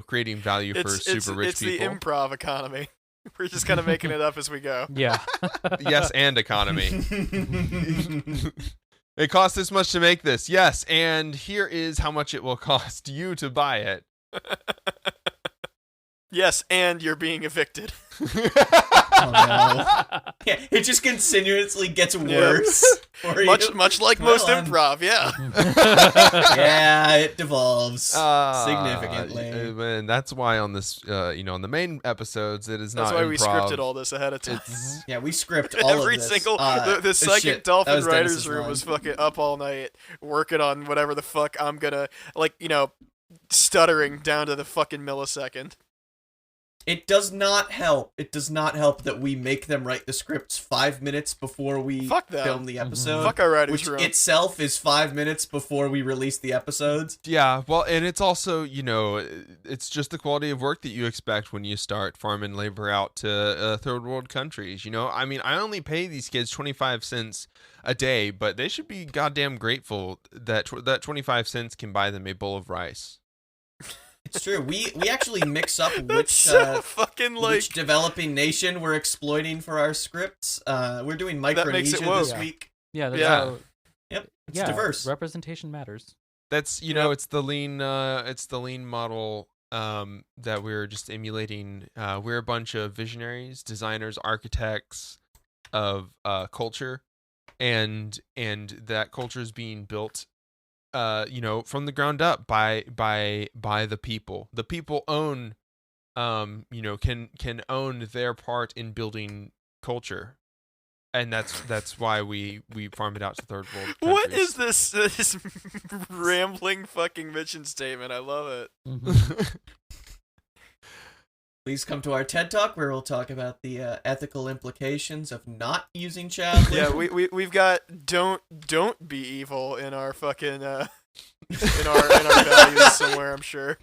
creating value for super rich it's people. the improv economy. We're just kind of making it up as we go. Yeah. Yes, and economy. It costs this much to make this. Yes, and here is how much it will cost you to buy it. Yes, and you're being evicted. Oh, no. Yeah, it just continuously gets worse. for you. Much like Well, most improv, yeah. Yeah, it devolves significantly. And that's why on this, on the main episodes, it is That's not why improv. we scripted all this ahead of time. It's Yeah, we script all Every of this. single the psychic shit, that dolphin was writers Dennis's room line. was fucking up all night working on whatever the fuck I'm gonna stuttering down to the fucking millisecond. It does not help. It does not help that we make them write the scripts 5 minutes before we Fuck them. film the episode. Fuck our writers which room. itself is 5 minutes before we release the episodes. Yeah, well, and it's also, it's just the quality of work that you expect when you start farming labor out to third world countries. I mean, I only pay these kids 25 cents a day, but they should be goddamn grateful that that 25 cents can buy them a bowl of rice. It's true. We actually mix up That's which so fucking which developing nation we're exploiting for our scripts. We're doing makes it Micronesia woke. this Yeah. week. Yeah, that's Yeah. how It's yeah, diverse. representation matters. That's it's the lean model that we're just emulating. We're a bunch of visionaries, designers, architects of culture, and that culture is being built from the ground up by the people. The people own can own their part in building culture. And that's why we farm it out to third world countries. What is this rambling fucking mission statement? I love it. Mhm. Please come to our TED Talk where we'll talk about the ethical implications of not using child Yeah, labor. we've got don't be evil in our fucking in our values somewhere, I'm sure.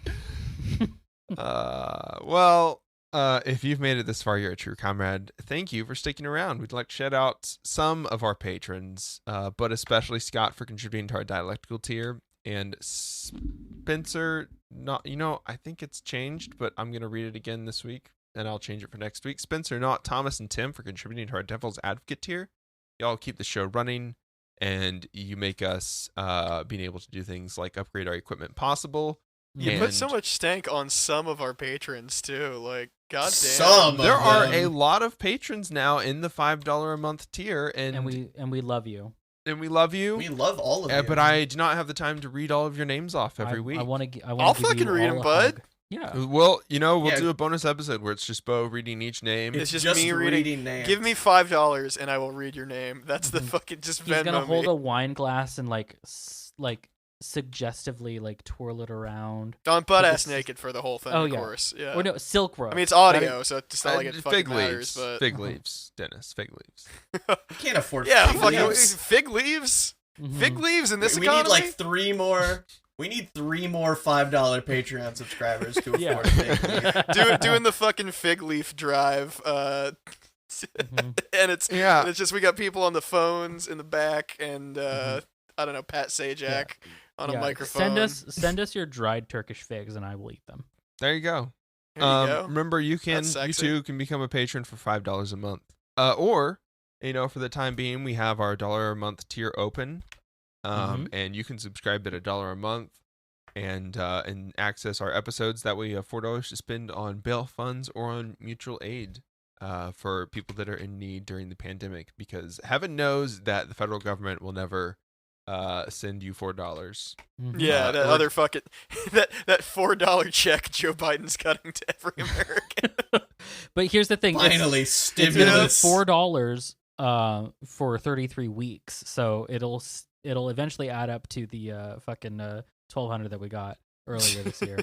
If you've made it this far, you're a true comrade. Thank you for sticking around. We'd like to shout out some of our patrons, but especially Scott for contributing to our dialectical tier, and Spencer. I think it's changed, but I'm gonna read it again this week, and I'll change it for next week. Spencer, Not, Thomas, and Tim for contributing to our Devil's Advocate tier. Y'all keep the show running, and you make us being able to do things like upgrade our equipment possible. You put so And- much stank on some of our patrons too. Like, goddamn. Some. There of are them. a lot of patrons now in the $5 a month tier, and we love you. we love you. We love all of you. But I do not have the time to read all of your names off every week. I want to. I'll fucking read 'em, bud. Yeah. Well, we'll Yeah. do a bonus episode where it's just Bo reading each name. It's just me reading. names. Give me $5 and I will read your name. That's the Mhm. fucking just He's gonna Venmo hold me. a wine glass and suggestively twirl it around. I'm butt like ass a s- naked for the whole thing, Oh, of yeah. course. Yeah. Or no, Silk Road. I mean, it's audio, so it's not like it fucking fig matters. leaves. But Fig leaves, Dennis. Fig leaves. You can't afford yeah, fig fucking leaves. fig leaves. Mhm. Fig leaves in this we economy. need like 3 more. We need 3 more $5 Patreon subscribers to afford Yeah. a fig leaf. doing the fucking fig leaf drive. Mhm. And it's Yeah. it's just we got people on the phones in the back, and Mhm. I don't know, Pat Sajak on a Yeah, microphone. Send us your dried Turkish figs and I will eat them. There you go. There you go. Remember, you That's sexy. too can become a patron for $5 a month. Or, for the time being, we have our $1 a month tier open. And you can subscribe at $1 a month and access our episodes. That way you have $4 to spend on bail funds or on mutual aid for people that are in need during the pandemic, because heaven knows that the federal government will never send you $4. Mhm. Yeah, that or- other fucking that $4 check Joe Biden's cutting to every American. But here's the thing. Finally, It's gonna be stimulus. $4 for 33 weeks, so it'll eventually add up to the fucking $1,200 that we got earlier this year.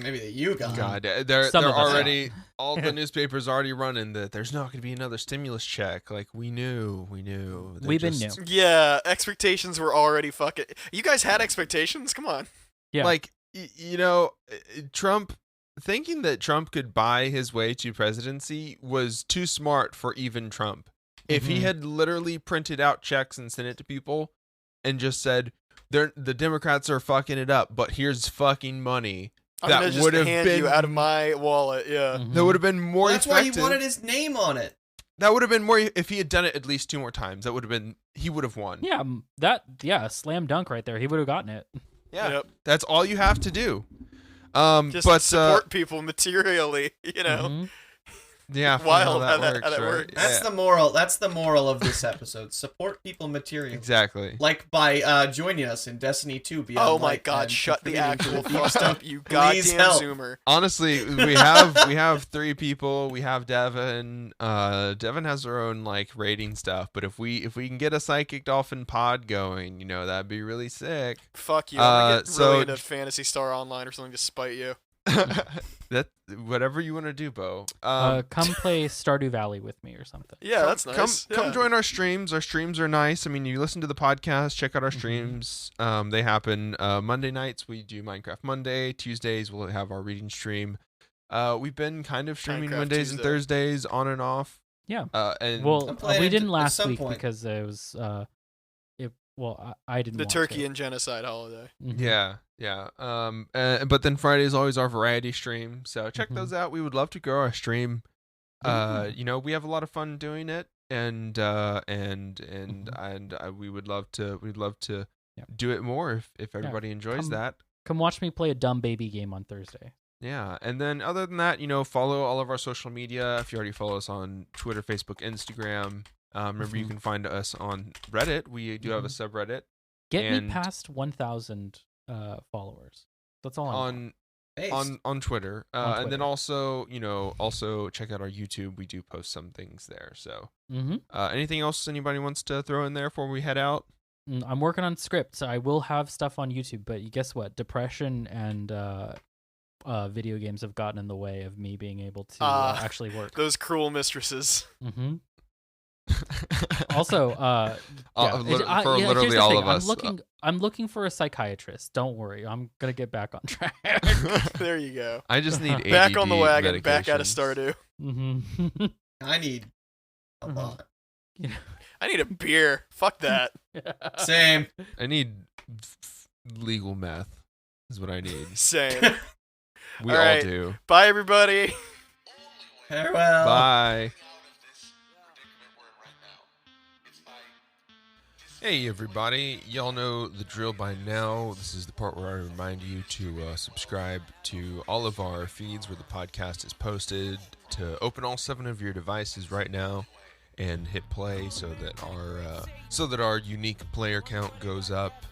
Maybe that you got. God, they're Some of us already all the newspapers already running that there's not going to be another stimulus check. Like we knew. They're We've been just- new. Yeah, expectations were already fucking. You guys had expectations? Come on. Yeah. Like Trump thinking that Trump could buy his way to presidency was too smart for even Trump. If he Mhm. had literally printed out checks and sent it to people and just said, the Democrats are fucking it up, but here's fucking money. I'm That gonna just would have hand you been- out of my wallet. Yeah. Mhm. That would have been more That's why effective. he wanted his name on it. That would have been more if he had done it at least 2 more times. That would have been he would have won. Yeah, slam dunk right there. He would have gotten it. Yeah. Yep. That's all you have to do. Just But support people materially. You know. Mhm. yeah, funny how Wild how that works, right? works. That's the moral. That's the moral of this episode. Support people materially. exactly. Like by joining us in Destiny 2 Beyond Oh my Light God! and Shut the contributing to actual the fuck theme up, you goddamn help. zoomer. Honestly, we have 3 people. We have Devin. Devin has her own rating stuff, but if we can get a Psychic Dolphin pod going, that'd be really sick. Fuck you. I'm gonna get so- really into Phantasy Star Online or something to spite you. That whatever you want to do, Bo. Come play Stardew Valley with me or something. Yeah, that's nice. Come Yeah. join our streams. Our streams are nice. I mean, you listen to the podcast, check out our Mhm. streams. They happen Monday nights. We do Minecraft Monday. Tuesdays we'll have our reading stream. We've been kind of streaming Minecraft Mondays and Tuesday. Thursdays on and off. Yeah. And Well, I'm planning we to- didn't at last some week point. because it was I didn't The want Turkey to. and Genocide holiday. Mhm. yeah. But then Friday is always our variety stream. So check Mhm. those out. We would love to grow our stream. Yeah. We have a lot of fun doing it. we would love to Yeah. do it more if everybody enjoys Come- that. Come watch me play a dumb baby game on Thursday. Yeah, and then other than that, follow all of our social media. If you already follow us on Twitter, Facebook, Instagram, remember you Mhm. can find us on Reddit. We do have a subreddit Get me And- past 1,000 followers. That's all I want. on Based. on Twitter, On and then Twitter. also check out our YouTube. We do post some things there. So, Mm-hmm. anything else anybody wants to throw in there before we head out? I'm working on scripts. I will have stuff on YouTube, but guess what? Depression and video games have gotten in the way of me being able to actually work. Those cruel mistresses. Mm-hmm. Also, for here's literally the all thing. of us. I'm looking for a psychiatrist. Don't worry, I'm gonna get back on track. There you go. I just need ADD Back on the wagon, back out of medications. Stardew. Mm-hmm. I need a Mhm. lot. I need a beer. Fuck that. Same. I need legal meth. Is what I need. Same. We All all right. do. Bye, everybody. Farewell. Bye. Hey everybody, y'all know the drill by now. This is the part where I remind you to subscribe to all of our feeds where the podcast is posted, to open all 7 of your devices right now and hit play so that our unique player count goes up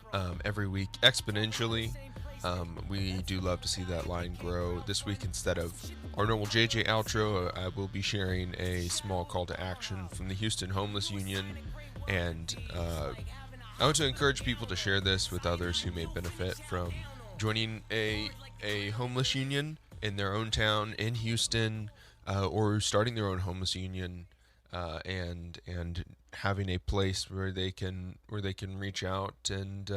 every week exponentially. We do love to see that line grow. This week, instead of our normal JJ outro, I will be sharing a small call to action from the Houston Homeless Union, and I want to encourage people to share this with others who may benefit from joining a homeless union in their own town in Houston, or starting their own homeless union, and having a place where they can reach out and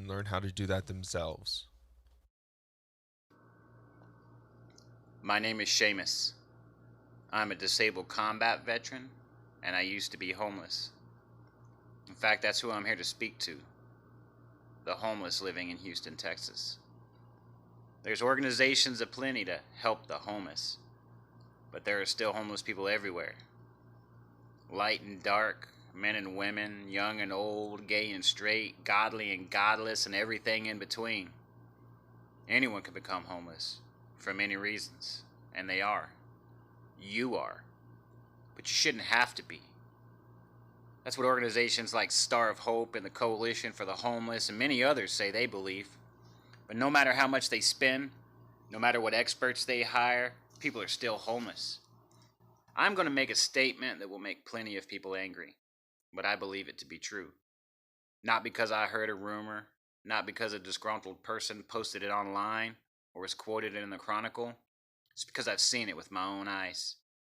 learn how to do that themselves. My name is Seamus. I'm a disabled combat veteran, and I used to be homeless. In fact, that's who I'm here to speak to. The homeless living in Houston, Texas. There's organizations aplenty to help the homeless, but there are still homeless people everywhere. Light and dark, men and women, young and old, gay and straight, godly and godless, and everything in between. Anyone can become homeless. For many reasons, and they are. You are. But you shouldn't have to be. That's what organizations like Star of Hope and the Coalition for the Homeless and many others say they believe. But no matter how much they spend, no matter what experts they hire, people are still homeless. I'm going to make a statement that will make plenty of people angry, but I believe it to be true. Not because I heard a rumor, not because a disgruntled person posted it online, or was quoted in the Chronicle. It's because I've seen it with my own eyes,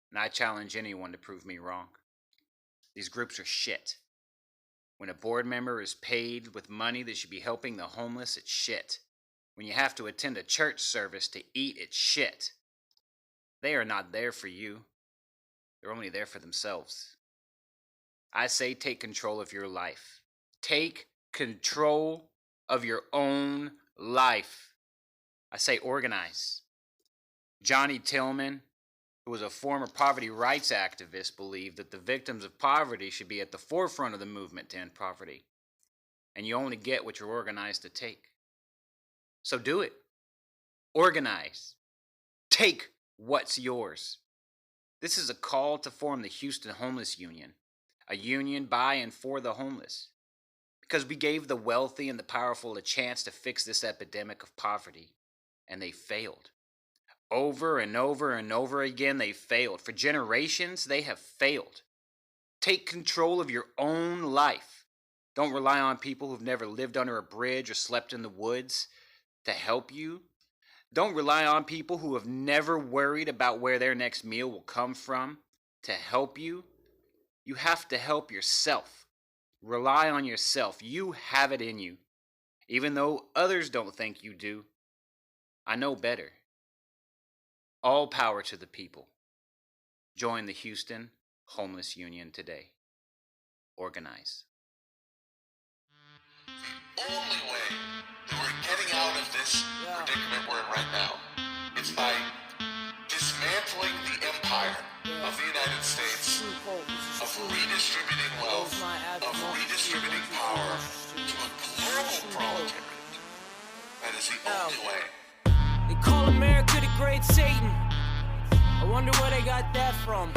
and I challenge anyone to prove me wrong. These groups are shit. When a board member is paid with money that should be helping the homeless, it's shit. When you have to attend a church service to eat, it's shit. They are not there for you. They're only there for themselves. I say take control of your life. Take control of your own life. I say organize. Johnny Tillman, who was a former poverty rights activist, believed that the victims of poverty should be at the forefront of the movement to end poverty. And you only get what you're organized to take. So do it. Organize. Take what's yours. This is a call to form the Houston Homeless Union, a union by and for the homeless. Because we gave the wealthy and the powerful a chance to fix this epidemic of poverty. And they failed. Over and over and over again, they failed. For generations, they have failed. Take control of your own life. Don't rely on people who've never lived under a bridge or slept in the woods to help you. Don't rely on people who have never worried about where their next meal will come from to help you. You have to help yourself. Rely on yourself. You have it in you. Even though others don't think you do. I know better. All power to the people. Join the Houston Homeless Union today. Organize. The only way that we're getting out of this predicament we're in right now is by dismantling the empire of the United States, of redistributing wealth, of redistributing power to a global proletariat. That is the only way. They call America the Great Satan. I wonder where they got that from.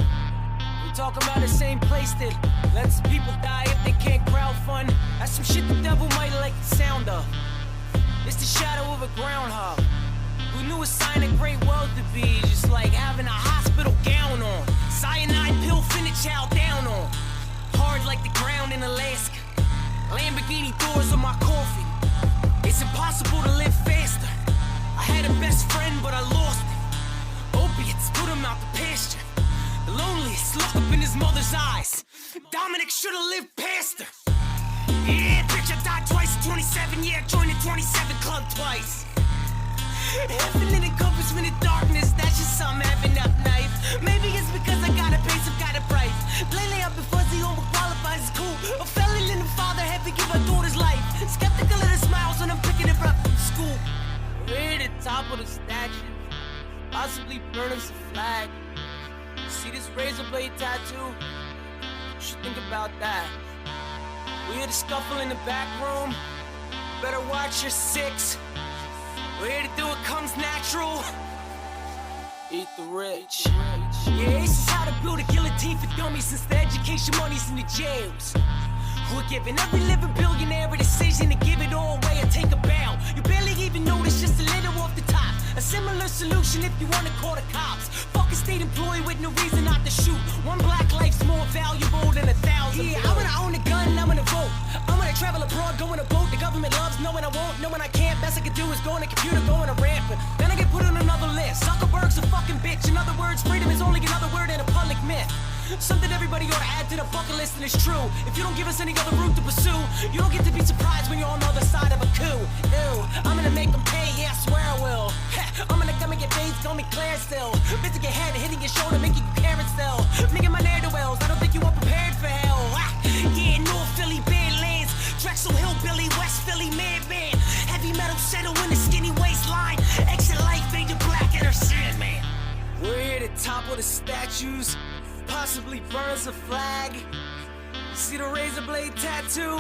We talking about the same place that lets people die if they can't crowdfund. That's some shit the devil might like the sound of. It's the shadow of a groundhog who knew a sign of great wealth to be just like having a hospital gown on, cyanide pill finna chow down on, hard like the ground in Alaska, Lamborghini doors on my coffin. It's impossible to live faster. I had a best friend but I lost it. Opiates put him out the pasture. The loneliest look up in his mother's eyes. Dominic should've lived past her. Yeah, bitch, I died twice at 27. Yeah, I joined the 27 club twice. Heaven in encompassment of darkness, that's just something having up knife. Maybe it's because I got a base, I've got a price. Lately I've been fuzzy, overqualified is cool. A felon and a father had to give my daughter's life. Skeptical of the smiles when I'm picking her up from school. We're at the top of the statue, possibly burning some flag. See this razor blade tattoo? You should think about that. We hear the scuffle in the back room. Better watch your six. We're here to do what comes natural. Eat the rich. Yeah, this is how to build a guillotine for dummies since the education money's in the jails. We're giving every living billionaire a decision to give it all away or take a bow. You barely even notice, just a little off the top. A similar solution if you wanna call the cops. Fuck a state employee with no reason not to shoot. One black life's more valuable than 1,000. Yeah, I'm gonna own a gun, I'm gonna vote. I'm gonna travel abroad, go in a boat. The government loves knowing I won't, knowing I can't. Best I can do is go on a computer, go on a rampant. Then I get put on another list. Zuckerberg's a fucking bitch. In other words, freedom is only another word in a public myth. Something everybody ought to add to the bucket list, and it's true. If you don't give us any other route to pursue, you don't get to be surprised when you're on the other side of a coup. Ew, I'm gonna make them pay, yeah, I swear I will. I'm gonna come and get paid, call me Claire still. Bit to your head, hitting your shoulder, making you carrots still. Making my ne'er-do-wells, I don't think you are prepared for hell. Yeah, North Philly, Badlands, Drexel Hillbilly, West Philly, Madman. Heavy metal settle in the skinny waistline. Exit light, fade to black, and her Sandman. We're here at the top of the statues. Possibly burns a flag. See the razor blade tattoo?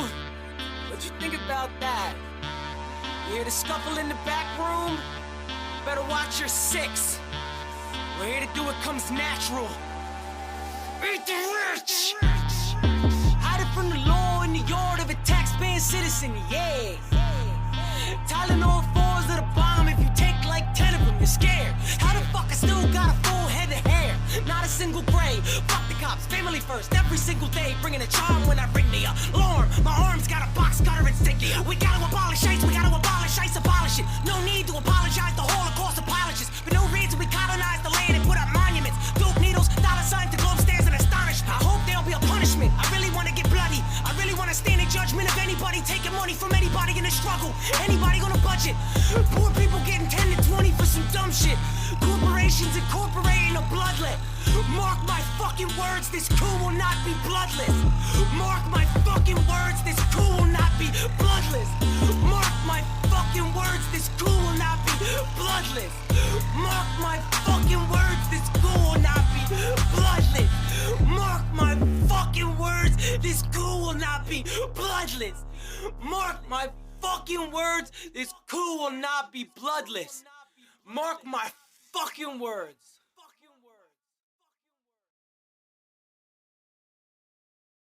What you think about that? You hear the scuffle in the back room? Better watch your six. We're here to do what comes natural. Eat the rich! Hide it from the law in the yard of a taxpaying citizen, yeah. Tylenol 4s of the bomb. If you take like 10 of them, you're scared. How the fuck I still got a full head of hair? Not a single gray. Fuck the cops, family first, every single day. Bringing a charm when I ring the alarm. My arm's got a box cutter insignia. We gotta abolish ICE, we gotta abolish ICE, abolish it. No need to apologize, the Holocaust apologists. For no reason we colonized the land and put up monuments. Dope needles, dollar signs, the globe stands and astonish. I hope there'll be a punishment. I really wanna get bloody. I really wanna stand in judgment of anybody taking money from anybody in the struggle. Anybody on a budget. Poor people getting 10 to 20 for some dumb shit. Corporations incorporating a bloodlet. Mark my fucking words, this coup will not be bloodless. Mark my fucking words, this coup will not be bloodless. Mark my fucking words, this coup will not be bloodless. Mark my fucking words, this coup will not be bloodless. Mark my fucking words, this coup will not be bloodless. Mark my fucking words, this coup will not be bloodless. Mark my fucking words.